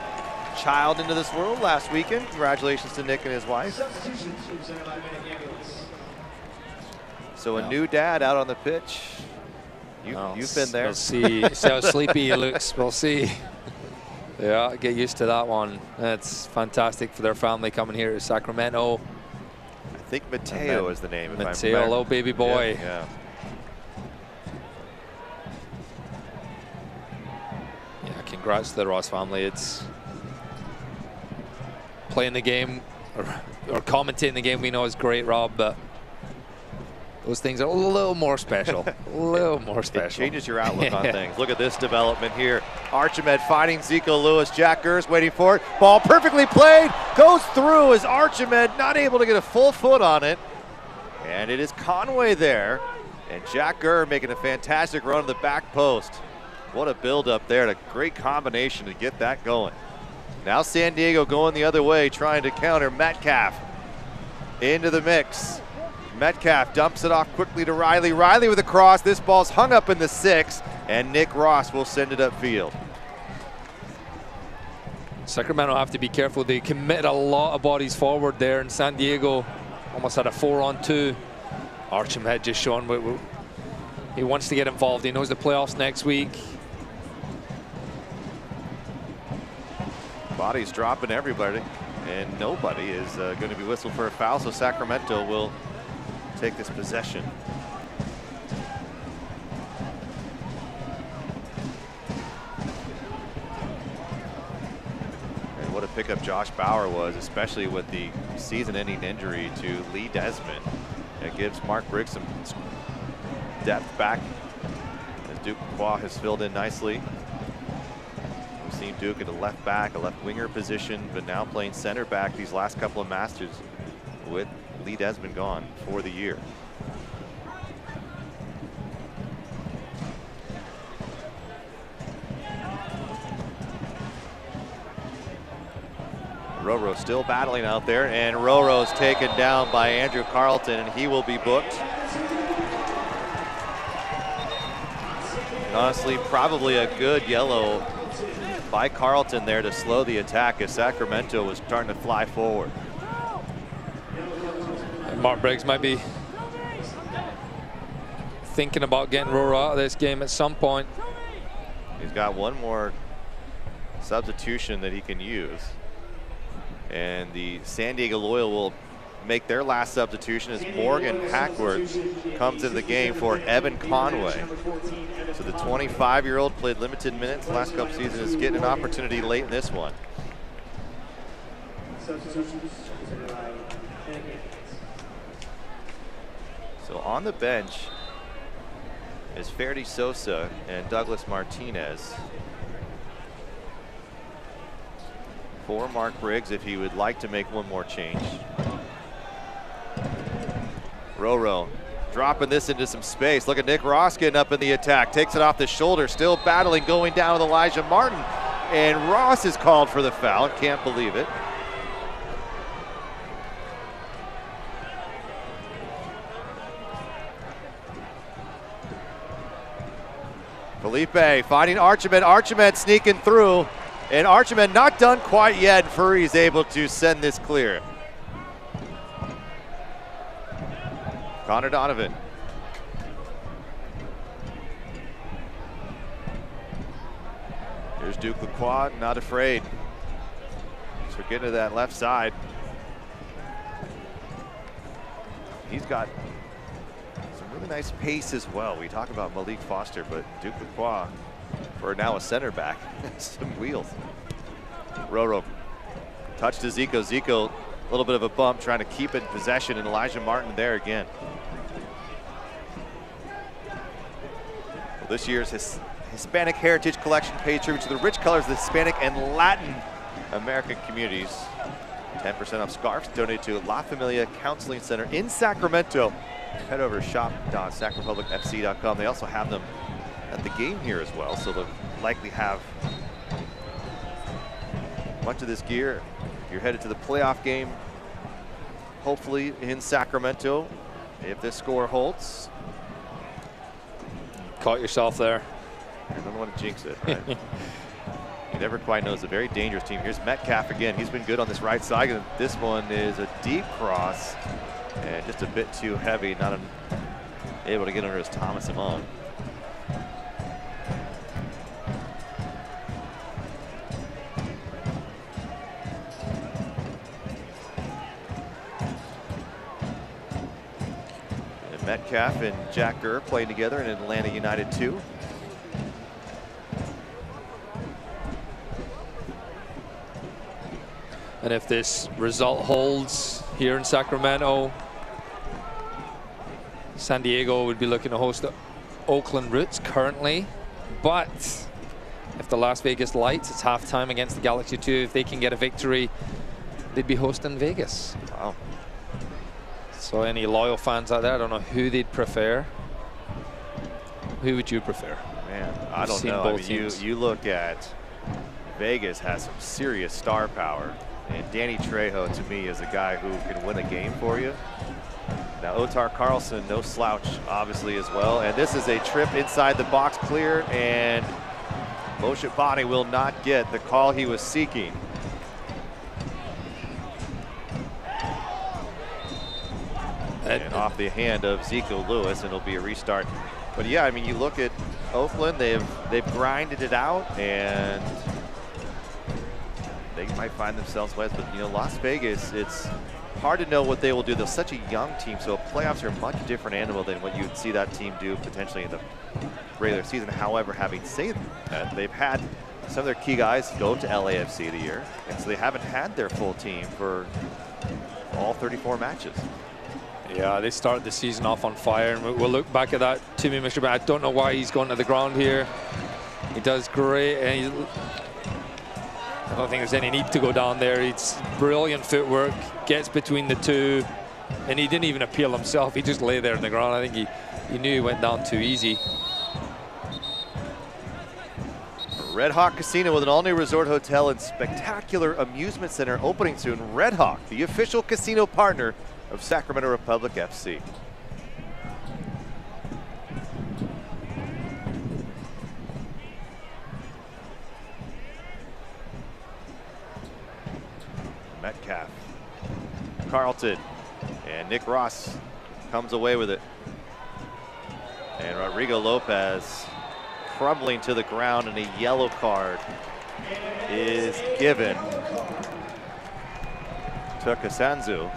child into this world last weekend. Congratulations to Nick and his wife. So a new dad out on the pitch. You've been there. We'll see how sleepy he looks. We'll see. Yeah, get used to that one. That's fantastic for their family coming here to Sacramento. I think Mateo is the name. Mateo, little baby boy. Yeah. Yeah, congrats to the Ross family. It's playing the game or commentating the game we know is great, Rob, but those things are a little more special. A little more special. It changes your outlook on things. Look at this development here. Archimed fighting Zico Lewis. Jack Gurr's waiting for it. Ball perfectly played. Goes through as Archimed not able to get a full foot on it. And it is Conway there. And Jack Gurr making a fantastic run to the back post. What a build up there. And a great combination to get that going. Now San Diego going the other way, trying to counter. Metcalf into the mix. Metcalf dumps it off quickly to Riley. Riley with a cross. This ball's hung up in the 6, and Nick Ross will send it upfield. Sacramento have to be careful. They commit a lot of bodies forward there, and San Diego almost had a 4-on-2. Archimed just showing what he wants to get involved. He knows the playoffs next week. Bodies dropping everybody, and nobody is going to be whistled for a foul, so Sacramento will take this possession. And what a pickup Josh Bauer was, especially with the season-ending injury to Lee Desmond. It gives Mark Briggs some depth back as Duke Quah has filled in nicely. We've seen Duke at a left back, a left winger position, but now playing center back these last couple of Masters with Lee Desmond gone for the year. Roro still battling out there, and Roro's taken down by Andrew Carlton, and he will be booked. And honestly, probably a good yellow by Carlton there to slow the attack as Sacramento was starting to fly forward. Mark Briggs might be thinking about getting Roro out of this game at some point. He's got one more substitution that he can use. And the San Diego Loyal will make their last substitution as Morgan Hackworth comes into the game for Evan Conway. So the 25-year-old played limited minutes the last couple seasons, is getting an opportunity late in this one. So on the bench is Ferdy Sosa and Douglas Martinez. For Mark Briggs if he would like to make one more change. Roro dropping this into some space. Look at Nick Ross getting up in the attack. Takes it off the shoulder, still battling, going down with Elijah Martin. And Ross is called for the foul. Can't believe it. Felipe finding Archimed. Archimed sneaking through. And Archimed not done quite yet. Furry's able to send this clear. Connor Donovan. Here's Duke LaQuad, not afraid. So getting to that left side. He's got some really nice pace as well. We talk about Malik Foster, but Duke LaQuad, for now a center back, some wheels. Roro touch to Zico. Zico, a little bit of a bump, trying to keep it in possession, and Elijah Martin there again. Well, this year's Hispanic Heritage Collection pays tribute to the rich colors of the Hispanic and Latin American communities. 10% off scarves donated to La Familia Counseling Center in Sacramento. Head over to shop.sacrepublicfc.com. They also have them at the game here as well, so they'll likely have much of this gear. You're headed to the playoff game, hopefully in Sacramento, if this score holds. Caught yourself there. I don't want to jinx it, right? You never quite knows. A very dangerous team. Here's Metcalf again. He's been good on this right side. And this one is a deep cross and just a bit too heavy. Not able to get under his Thomas Among. And Metcalf and Jack Gurr playing together in Atlanta United 2. And if this result holds here in Sacramento, San Diego would be looking to host the Oakland Roots currently. But if the Las Vegas Lights, it's halftime against the Galaxy 2, if they can get a victory, they'd be hosting Vegas. Wow. So any loyal fans out there, I don't know who they'd prefer. Who would you prefer? Man, I don't know. I mean, you look at Vegas has some serious star power. And Danny Trejo, to me, is a guy who can win a game for you. Now, Otar Carlson, no slouch, obviously, as well. And this is a trip inside the box clear, and Moshe Bani will not get the call he was seeking. And off the hand of Zico Lewis, and it'll be a restart. But yeah, I mean, you look at Oakland, they've grinded it out, and they might find themselves last, but you know, Las Vegas, it's hard to know what they will do. They're such a young team, so playoffs are a much different animal than what you'd see that team do potentially in the regular season. However, having said that, they've had some of their key guys go to LAFC the year, and so they haven't had their full team for all 34 matches. Yeah, they started the season off on fire, and we'll look back at that to me, Mr. But I don't know why he's going to the ground here. He does great, and I don't think there's any need to go down there. It's brilliant footwork, gets between the two, and he didn't even appeal himself. He just lay there on the ground. I think he knew he went down too easy. Red Hawk Casino with an all-new resort hotel and spectacular amusement center opening soon. Red Hawk, the official casino partner of Sacramento Republic FC. Metcalf, Carlton, and Nick Ross comes away with it. And Rodrigo Lopez crumbling to the ground, and a yellow card is given to Kasanzu.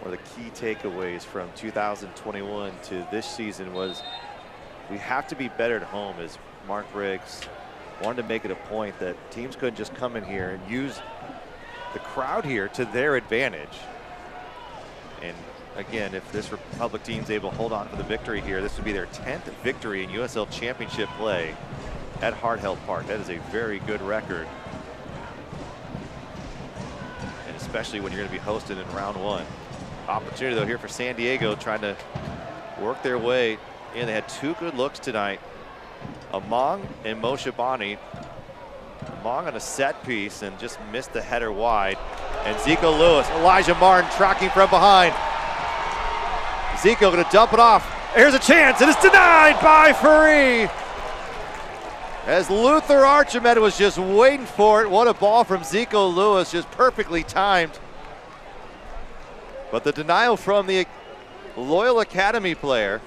One of the key takeaways from 2021 to this season was we have to be better at home, as Mark Briggs wanted to make it a point that teams couldn't just come in here and use the crowd here to their advantage. And again, if this Republic team's able to hold on for the victory here, this would be their 10th victory in USL Championship play at Hart Health Park. That is a very good record. And especially when you're going to be hosted in round one. Opportunity though here for San Diego, trying to work their way in. They had two good looks tonight. Among and Moshe Bani. Among on a set piece and just missed the header wide. And Zico Lewis, Elijah Martin tracking from behind. Zico gonna dump it off. Here's a chance, and it's denied by Fari. As Luther Archimed was just waiting for it. What a ball from Zico Lewis, just perfectly timed. But the denial from the Loyal Academy player.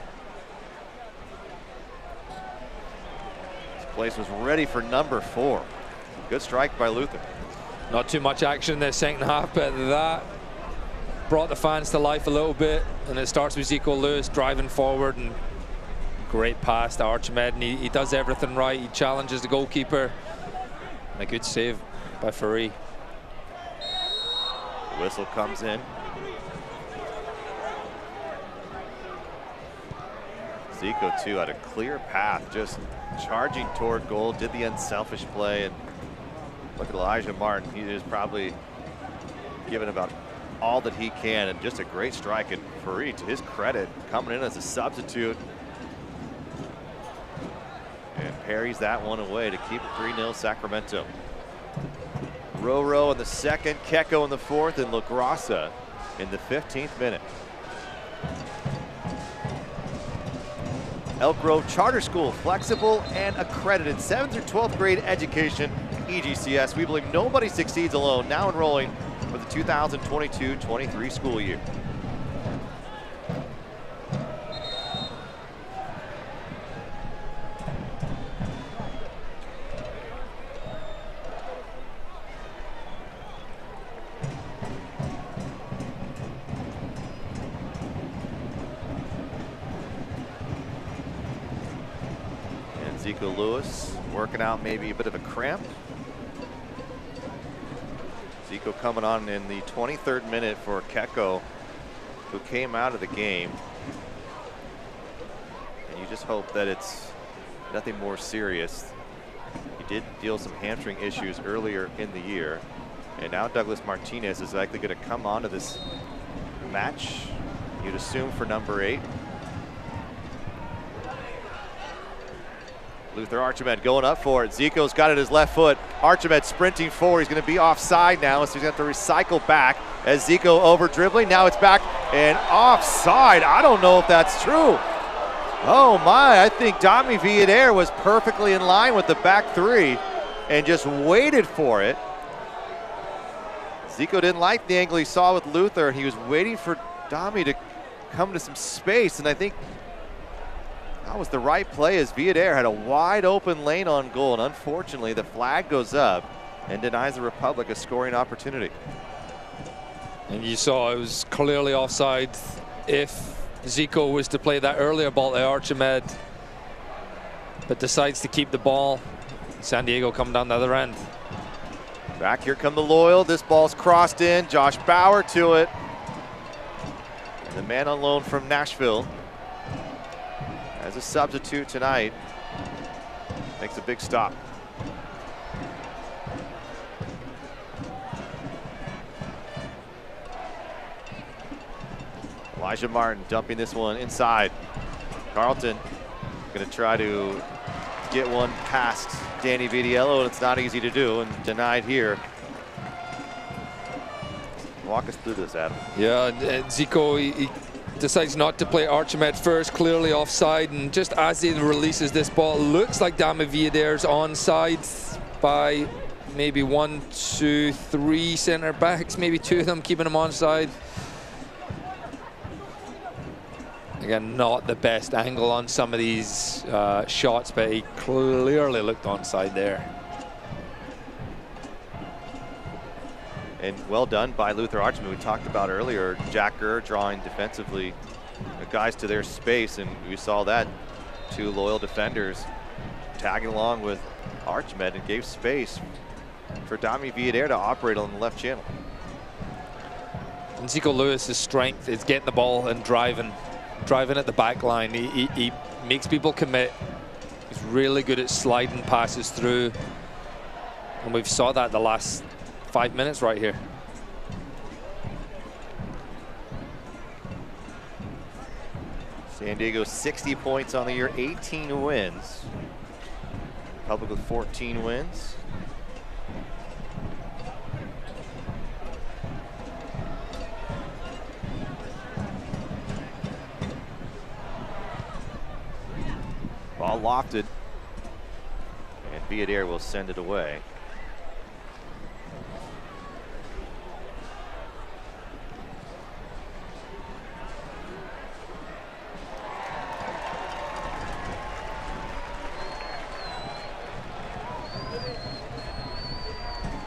This place was ready for number 4. Good strike by Luther. Not too much action in the second half, but that brought the fans to life a little bit. And it starts with Zico Lewis driving forward, and great pass to Archimed, and he does everything right. He challenges the goalkeeper, and a good save by Fari. Whistle comes in. Zico too had a clear path, just charging toward goal, did the unselfish play. And look at Elijah Martin. He is probably giving about all that he can, and just a great strike. And Farid, to his credit, coming in as a substitute. And parries that one away to keep it 3-0 Sacramento. Roro in the second, Keko in the fourth, and LaGrassa in the 15th minute. Elk Grove Charter School, flexible and accredited 7th through 12th grade education, EGCS. We believe nobody succeeds alone. Now enrolling for the 2022-23 school year. Zico Lewis working out maybe a bit of a cramp. Zico coming on in the 23rd minute for Keko, who came out of the game. And you just hope that it's nothing more serious. He did deal some hamstring issues earlier in the year. And now Douglas Martinez is likely going to come onto this match, you'd assume, for number 8. Luther Archimed going up for it. Zico's got it his left foot. Archimed sprinting forward. He's going to be offside now, so he's going to have to recycle back as Zico over dribbling. Now it's back and offside. I don't know if that's true. Oh my, I think Dami Villader was perfectly in line with the back three and just waited for it. Zico didn't like the angle he saw with Luther, and he was waiting for Dami to come to some space, and I think that was the right play, as Villader had a wide open lane on goal, and unfortunately the flag goes up and denies the Republic a scoring opportunity. And you saw it was clearly offside if Zico was to play that earlier ball to Archimed, but decides to keep the ball. San Diego coming down the other end. Back here come the Loyal. This ball's crossed in. Josh Bauer to it. And the man on loan from Nashville, as a substitute tonight, makes a big stop. Elijah Martin dumping this one inside. Carlton going to try to get one past Danny Vitiello, and it's not easy to do, and denied here. Walk us through this, Adam. Yeah, Zico, he decides not to play Archimed first, clearly offside, and just as he releases this ball, looks like Dami Villader's onside by maybe 1, 2, 3 center backs, maybe 2 of them keeping him onside. Again, not the best angle on some of these shots, but he clearly looked onside there. And well done by Luther Archimed. We talked about earlier, Jack Gurr drawing defensively guys to their space, and we saw that 2 Loyal defenders tagging along with Archimed and gave space for Dami Villader to operate on the left channel. And Zico Lewis's strength is getting the ball and driving at the back line. He makes people commit. He's really good at sliding passes through, and we've saw that the last 5 minutes right here. San Diego 60 points on the year, 18 wins. Republic with 14 wins. Ball lofted, and Villader will send it away.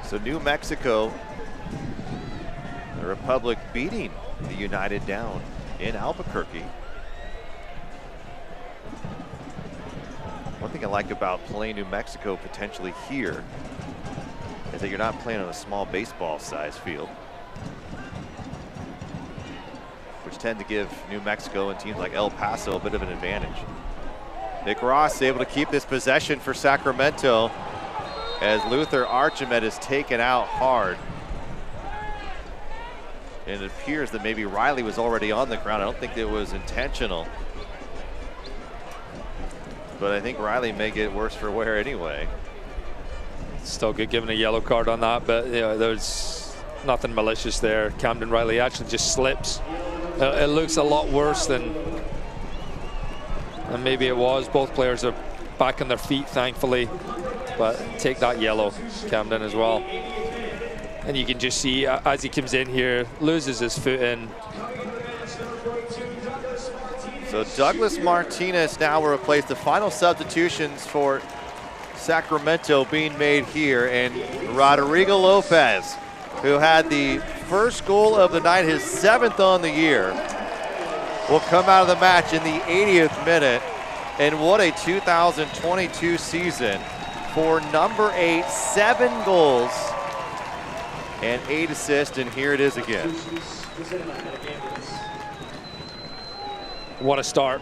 So New Mexico, the Republic beating the United down in Albuquerque. One thing I like about playing New Mexico potentially here is that you're not playing on a small baseball-sized field, which tend to give New Mexico and teams like El Paso a bit of an advantage. Nick Ross able to keep this possession for Sacramento as Luther Archimed is taken out hard. And it appears that maybe Riley was already on the ground. I don't think it was intentional. But I think Riley may get worse for wear anyway. Still good giving a yellow card on that, but you know, there's nothing malicious there. Camden Riley actually just slips. It looks a lot worse than maybe it was. Both players are back on their feet, thankfully. But take that yellow, Camden, as well. And you can just see as he comes in here, loses his foot in. So Douglas Martinez now will replace the final substitutions for Sacramento being made here, and Rodrigo Lopez, who had the first goal of the night, his 7th on the year, will come out of the match in the 80th minute. And what a 2022 season for number 8, 7 goals and 8 assists, and here it is again. What a start.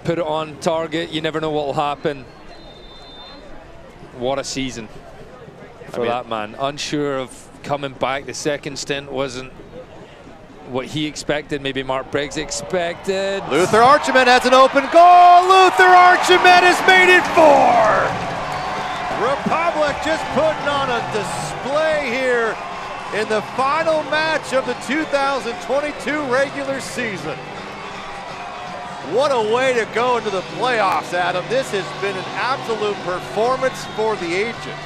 Put it on target, you never know what will happen. What a season for that man. Unsure of coming back. The second stint wasn't what he expected, maybe Mark Briggs expected. Luther Archimed has an open goal. Luther Archimed has made it 4. Republic just putting on a display here in the final match of the 2022 regular season. What a way to go into the playoffs, Adam. This has been an absolute performance for the agent.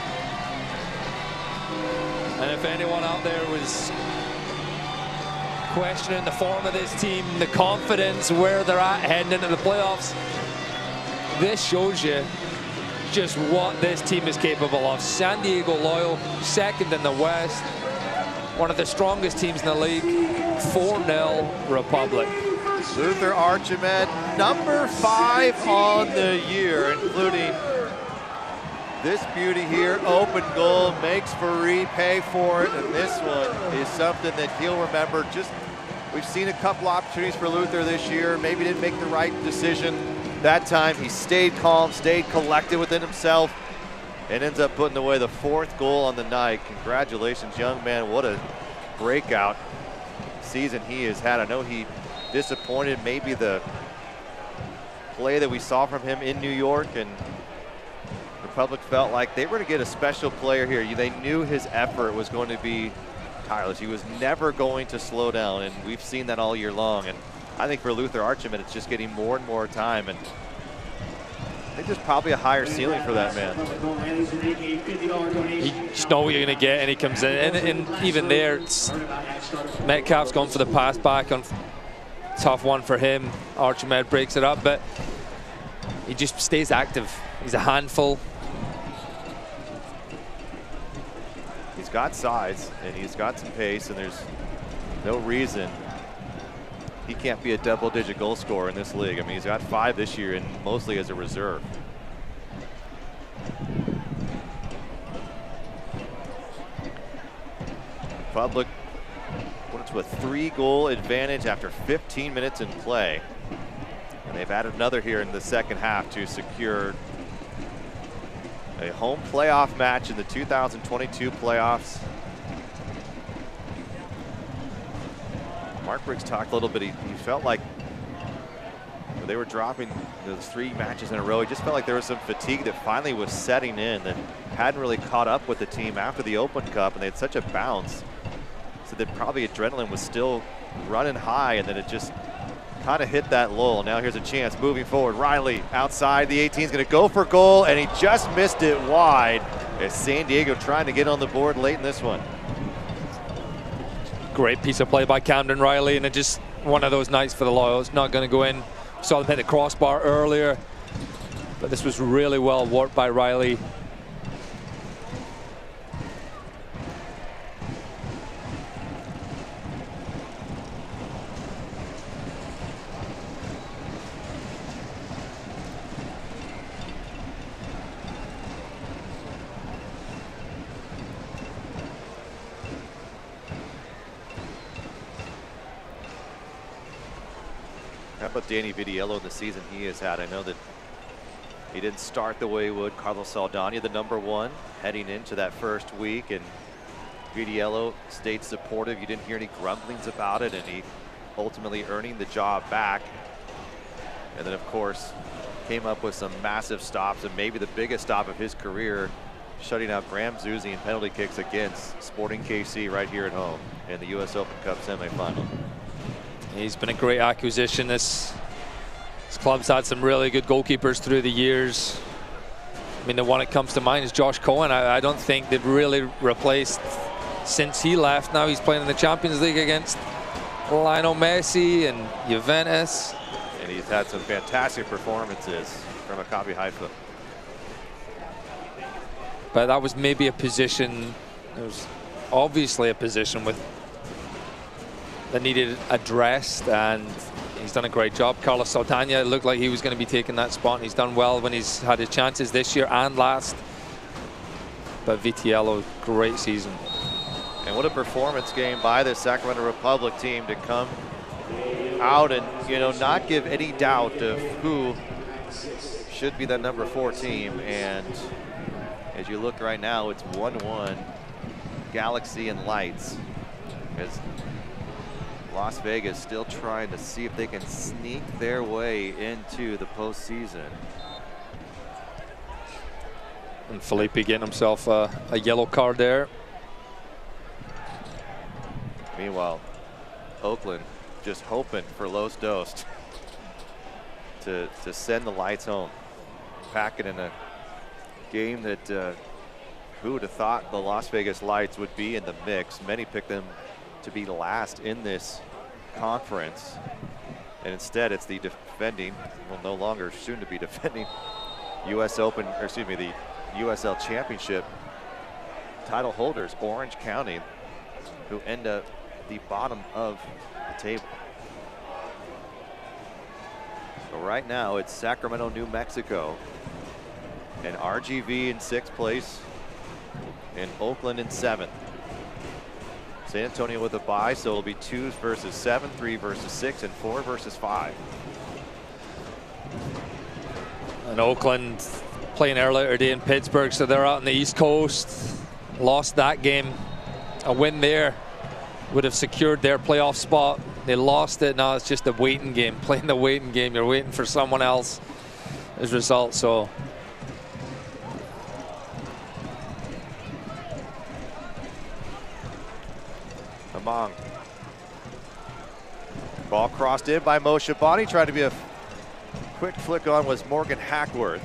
And if anyone out there was questioning the form of this team, the confidence, where they're at heading into the playoffs, this shows you just what this team is capable of. San Diego Loyal, 2nd in the West, one of the strongest teams in the league, 4-0 Republic. Luther Archimed, number 5 on the year, including this beauty here. Open goal, makes Fareed pay for it, and this one is something that he'll remember. We've seen a couple opportunities for Luther this year. Maybe didn't make the right decision that time. He stayed calm, stayed collected within himself, and ends up putting away the 4th goal on the night. Congratulations, young man. What a breakout season he has had. I know he disappointed maybe the play that we saw from him in New York, and Republic felt like they were to get a special player here. They knew his effort was going to be tireless. He was never going to slow down, and we've seen that all year long. And I think for Luther Archimed, it's just getting more and more time, and I think there's probably a higher ceiling for that man. You just know what you're going to get, and he comes in. And even there, Metcalf's gone for the pass back on. Tough one for him. Archimed breaks it up, but he just stays active. He's a handful. He's got size and he's got some pace, and there's no reason he can't be a double-digit goal scorer in this league. I mean, he's got 5 this year, and mostly as a reserve. Republic went to a 3-goal advantage after 15 minutes in play. And they've added another here in the second half to secure a home playoff match in the 2022 playoffs. Mark Briggs talked a little bit. He felt like when they were dropping those 3 matches in a row, he just felt like there was some fatigue that finally was setting in that hadn't really caught up with the team after the Open Cup, and they had such a bounce. So that probably adrenaline was still running high, and then it just kind of hit that lull. Now here's a chance moving forward. Riley outside the 18 is going to go for goal, and he just missed it wide as San Diego trying to get on the board late in this one. Great piece of play by Camden Riley, and it just one of those nights for the Loyals. Not going to go in. Saw them hit the crossbar earlier, but this was really well worked by Riley. How about Danny Vidiello in the season he has had? I know that he didn't start the way he would. Carlos Saldana, the number 1, heading into that first week, and Vitiello stayed supportive. You didn't hear any grumblings about it, and he ultimately earning the job back. And then, of course, came up with some massive stops, and maybe the biggest stop of his career, shutting out Graham Zusi in penalty kicks against Sporting KC right here at home in the US Open Cup semifinal. He's been a great acquisition. This club's had some really good goalkeepers through the years. I mean, the one that comes to mind is Josh Cohen. I don't think they've really replaced since he left. Now he's playing in the Champions League against Lionel Messi and Juventus. And he's had some fantastic performances from Maccabi Haifa. But that was maybe a position, it was obviously a position that needed addressed, and he's done a great job. Carlos Saldana, it looked like he was going to be taking that spot, and he's done well when he's had his chances this year and last. But Vitiello, great season. And what a performance game by the Sacramento Republic team to come out and, you know, not give any doubt of who should be that number 4 team. And as you look right now, it's 1-1 Galaxy and Lights, as Las Vegas still trying to see if they can sneak their way into the postseason. And Felipe getting himself a yellow card there. Meanwhile, Oakland just hoping for Los Dos to send the Lights home. Pack it in a game that who would have thought the Las Vegas Lights would be in the mix. Many picked them to be last in this conference, and instead it's the defending, well, no longer soon to be defending US Open, or excuse me, the USL Championship title holders, Orange County, who end up the bottom of the table. So right now it's Sacramento, New Mexico, and RGV in 6th place, and Oakland in 7th. San Antonio with a bye, so it'll be 2 versus 7, 3 versus 6, and 4 versus 5. And Oakland playing earlier today in Pittsburgh, so they're out on the East Coast. Lost that game. A win there would have secured their playoff spot. They lost it. Now it's just a waiting game, playing the waiting game. You're waiting for someone else as a result. So Among. Ball crossed in by Moshe Bani. Tried to be a quick flick on was Morgan Hackworth,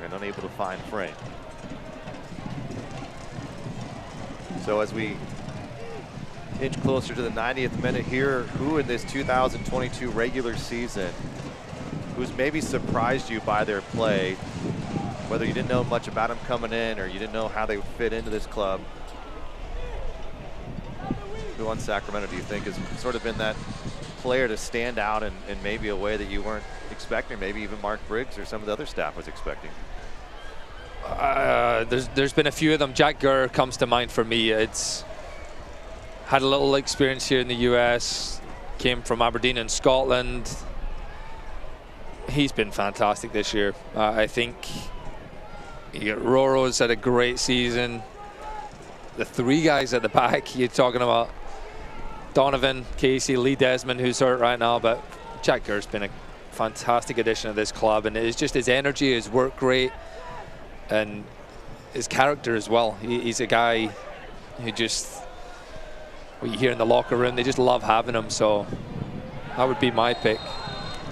and unable to find frame. So as we inch closer to the 90th minute here, who in this 2022 regular season, who's maybe surprised you by their play, whether you didn't know much about them coming in or you didn't know how they would fit into this club? Who on Sacramento do you think has sort of been that player to stand out in maybe a way that you weren't expecting, maybe even Mark Briggs or some of the other staff was expecting? There's been a few of them. Jack Gurr comes to mind for me. It's had a little experience here in the US, came from Aberdeen in Scotland. He's been fantastic this year. I think you got Roro's had a great season. The 3 guys at the back, you're talking about Donovan, Casey, Lee Desmond, who's hurt right now, but Jack Gurr's been a fantastic addition to this club, and it's just his energy, his work rate, and his character as well. He's a guy who just, what you hear in the locker room, they just love having him, so that would be my pick.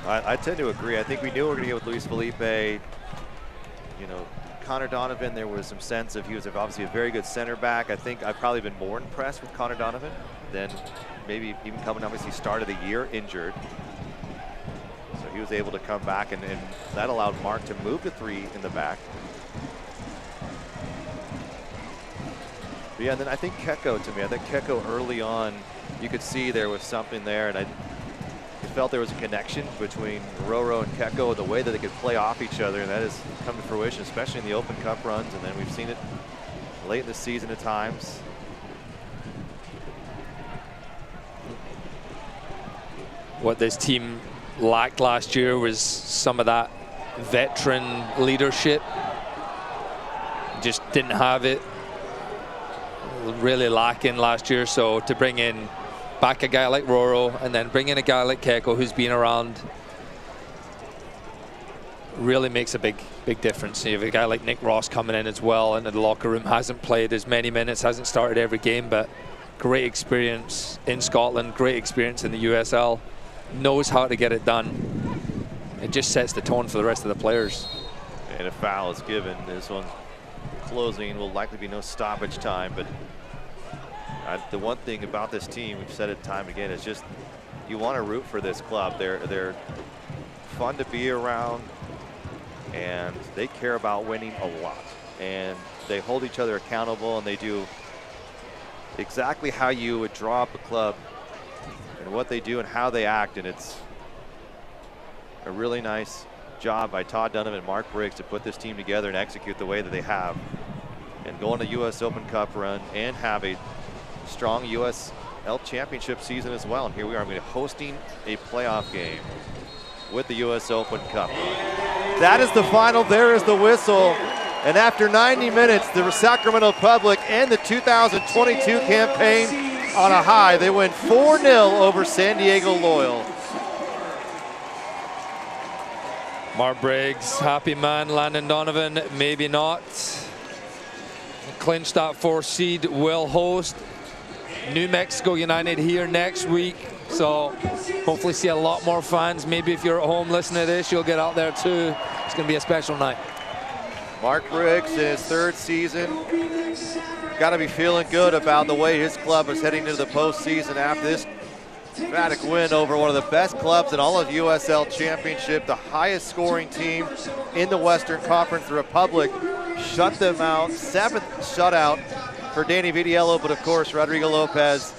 I tend to agree. I think we knew we were going to get with Luis Felipe. You know, Connor Donovan, there was some sense of he was obviously a very good center back. I think I've probably been more impressed with Connor Donovan than maybe even coming, obviously, start of the year injured. So he was able to come back, and that allowed Mark to move to 3 in the back. But yeah, and then I think Keko, to me, I think Keko early on, you could see there was something there, and I felt there was a connection between Roro and Keko, the way that they could play off each other, and that has come to fruition, especially in the Open Cup runs, and then we've seen it late in the season at times. What this team lacked last year was some of that veteran leadership. Just didn't have it. really lacking last year. So to bring in back a guy like Roro and then bring in a guy like Keko who's been around really makes a big difference. You have a guy like Nick Ross coming in as well into the locker room, hasn't played as many minutes, hasn't started every game, but great experience in Scotland, great experience in the USL, knows how to get it done. It just sets the tone for the rest of the players. And a foul is given. This one's closing, will likely be no stoppage time, but the one thing about this team, we've said it time and again, is just you want to root for this club. They're fun to be around, and they care about winning a lot. And they hold each other accountable, and they do exactly how you would draw up a club and what they do and how they act. And it's a really nice job by Todd Donovan and Mark Briggs to put this team together and execute the way that they have, and go on a U.S. Open Cup run and have a strong USL Championship season as well. And here we are, hosting a playoff game with the U.S. Open Cup. That is the final. There is the whistle. And after 90 minutes, the Sacramento Republic end the 2022 campaign on a high. They win 4-0 over San Diego Loyal. Mark Briggs, happy man. Landon Donovan, maybe not. Clinched that 4th seed, will host New Mexico United here next week. So hopefully see a lot more fans. Maybe if you're at home listening to this, you'll get out there too. It's going to be a special night. Mark Briggs in his 3rd season. Got to be feeling good about the way his club is heading into the postseason after this dramatic win over one of the best clubs in all of USL Championship, the highest scoring team in the Western Conference. The Republic shut them out, 7th shutout for Danny Vitiello, but of course Rodrigo Lopez.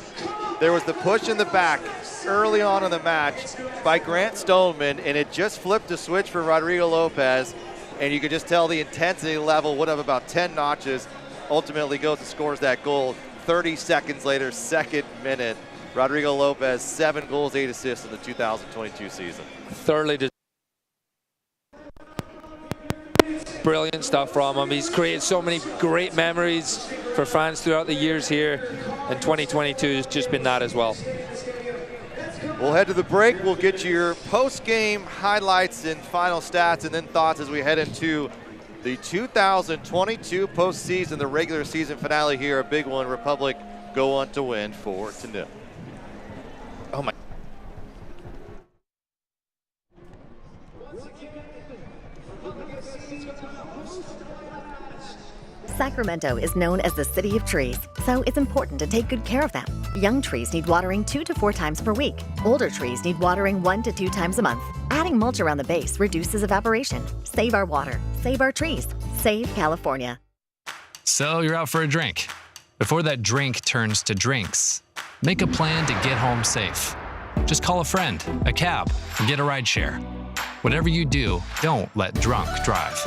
There was the push in the back early on in the match by Grant Stoneman, and it just flipped a switch for Rodrigo Lopez, and you could just tell the intensity level went up about 10 notches. Ultimately goes and scores that goal 30 seconds later, 2nd minute. Rodrigo Lopez, 7 goals, 8 assists in the 2022 season. Thoroughly brilliant stuff from him. He's created so many great memories for fans throughout the years here, and 2022 has just been that as well. We'll head to the break. We'll get your post-game highlights and final stats and then thoughts as we head into the 2022 postseason, the regular season finale here. A big one. Republic go on to win 4-0. Oh my. Sacramento is known as the city of trees, so it's important to take good care of them. Young trees need watering 2 to 4 times per week. Older trees need watering 1 to 2 times a month. Adding mulch around the base reduces evaporation. Save our water. Save our trees. Save California. So you're out for a drink. Before that drink turns to drinks, make a plan to get home safe. Just call a friend, a cab, or get a rideshare. Whatever you do, don't let drunk drive.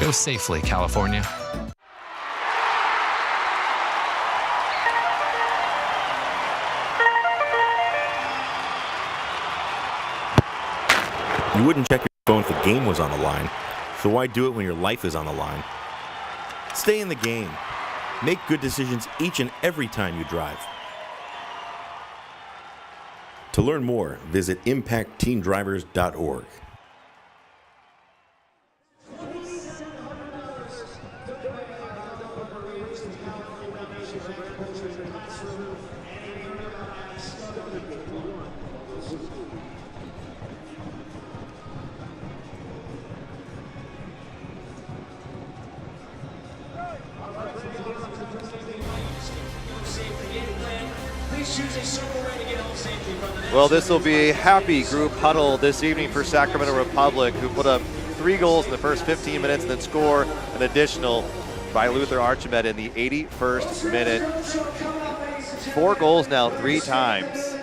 Go safely, California. You wouldn't check your phone if the game was on the line, so why do it when your life is on the line? Stay in the game. Make good decisions each and every time you drive. To learn more, visit impactteamdrivers.org. Well, this will be a happy group huddle this evening for Sacramento Republic, who put up 3 goals in the first 15 minutes and then score an additional by Luther Archimed in the 81st minute. 4 goals now 3 times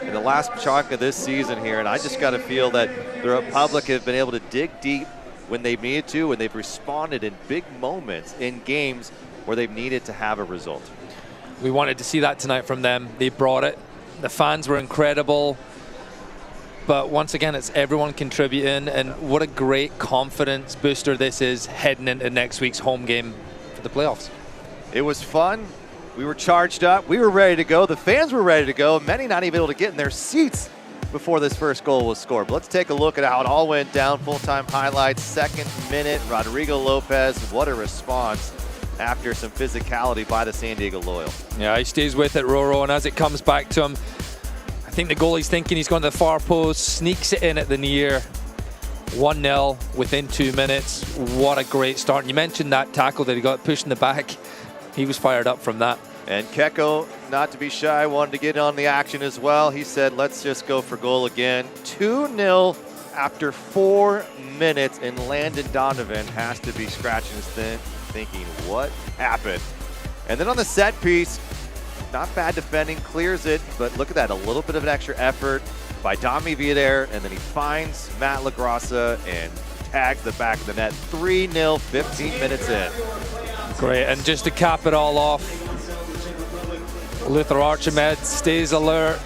in the last chunk of this season here, and I just got to feel that the Republic have been able to dig deep when they've needed to, and they've responded in big moments in games where they've needed to have a result. We wanted to see that tonight from them. They brought it. The fans were incredible. But once again, it's everyone contributing, and what a great confidence booster this is heading into next week's home game for the playoffs. It was fun. We were charged up. We were ready to go. The fans were ready to go. Many not even able to get in their seats before this first goal was scored. But let's take a look at how it all went down. Full-time highlights, second minute. Rodrigo Lopez, what a response after some physicality by the San Diego Loyal. Yeah, he stays with it, Roro, and as it comes back to him, I think the goalie's thinking he's going to the far post, sneaks it in at the near. 1-0 within 2 minutes. What a great start. And you mentioned that tackle that he got pushed in the back. He was fired up from that. And Keko, not to be shy, wanted to get on the action as well. He said, let's just go for goal again. 2-0 after 4 minutes, and Landon Donovan has to be scratching his chin, thinking, what happened? And then on the set piece, not bad defending, clears it, but look at that, a little bit of an extra effort by Dami Vieder, and then he finds Matt LaGrassa and tags the back of the net. 3-0, 15 minutes in. Great, and just to cap it all off, Luther Archimed stays alert.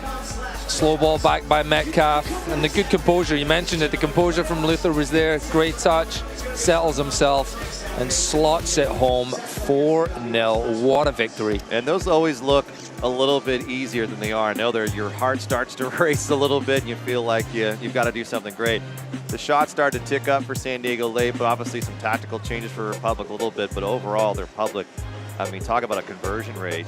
Slow ball back by Metcalf, and the good composure, you mentioned it, the composure from Luther was there. Great touch, settles himself and slots it home. 4-0, what a victory. And those always look a little bit easier than they are. I know your heart starts to race a little bit and you feel like you've got to do something great. The shots started to tick up for San Diego late, but obviously some tactical changes for Republic a little bit, but overall the Republic, I mean, talk about a conversion rate.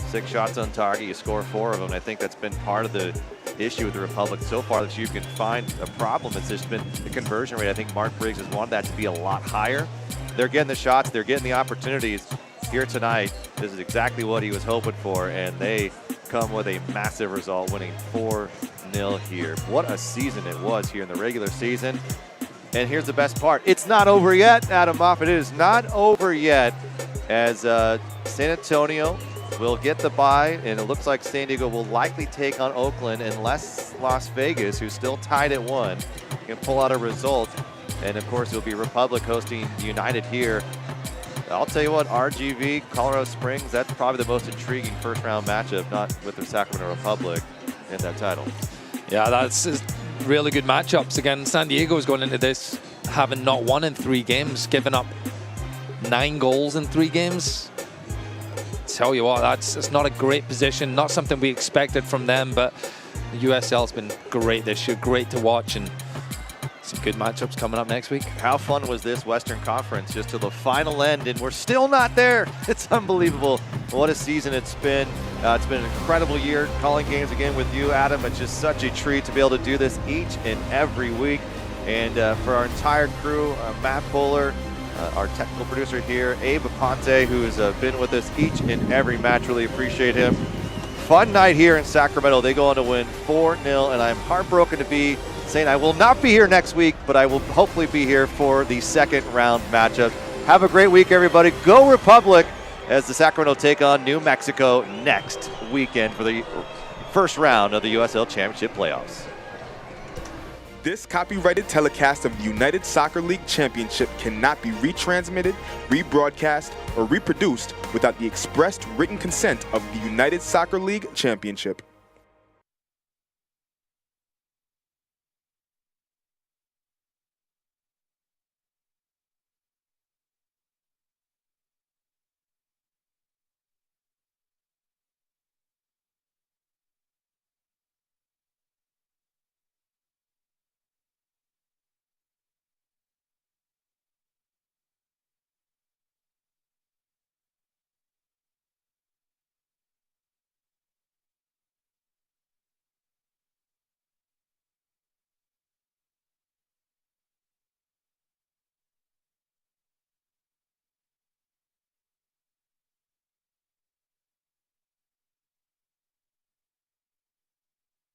6 shots on target, you score 4 of them. I think that's been part of the issue with the Republic so far, that you can find a problem. It's just been the conversion rate. I think Mark Briggs has wanted that to be a lot higher. They're getting the shots, they're getting the opportunities here tonight. This is exactly what he was hoping for, and they come with a massive result, winning 4-0 here. What a season it was here in the regular season. And here's the best part. It's not over yet, Adam Moffat. It is not over yet, as San Antonio will get the bye, and it looks like San Diego will likely take on Oakland unless Las Vegas, who's still tied at 1, can pull out a result. And of course, it'll be Republic hosting United here. I'll tell you what, RGV, Colorado Springs, that's probably the most intriguing first round matchup, not with the Sacramento Republic in that title. Yeah, that's really good matchups. Again, San Diego's going into this having not won in 3 games, giving up 9 goals in 3 games. Tell you what, it's not a great position, not something we expected from them, but the USL's been great this year, great to watch, and some good matchups coming up next week. How fun was this Western Conference just to the final end, and we're still not there. It's unbelievable. What a season it's been. It's been an incredible year calling games again with you, Adam. It's just such a treat to be able to do this each and every week. And for our entire crew, Matt Bowler, our technical producer here, Abe Aponte, who has been with us each and every match. Really appreciate him. Fun night here in Sacramento. They go on to win 4-0, and I'm heartbroken to be saying I will not be here next week, but I will hopefully be here for the second round matchup. Have a great week, everybody. Go Republic, as the Sacramento take on New Mexico next weekend for the first round of the USL Championship playoffs. This copyrighted telecast of the United Soccer League Championship cannot be retransmitted, rebroadcast, or reproduced without the expressed written consent of the United Soccer League Championship.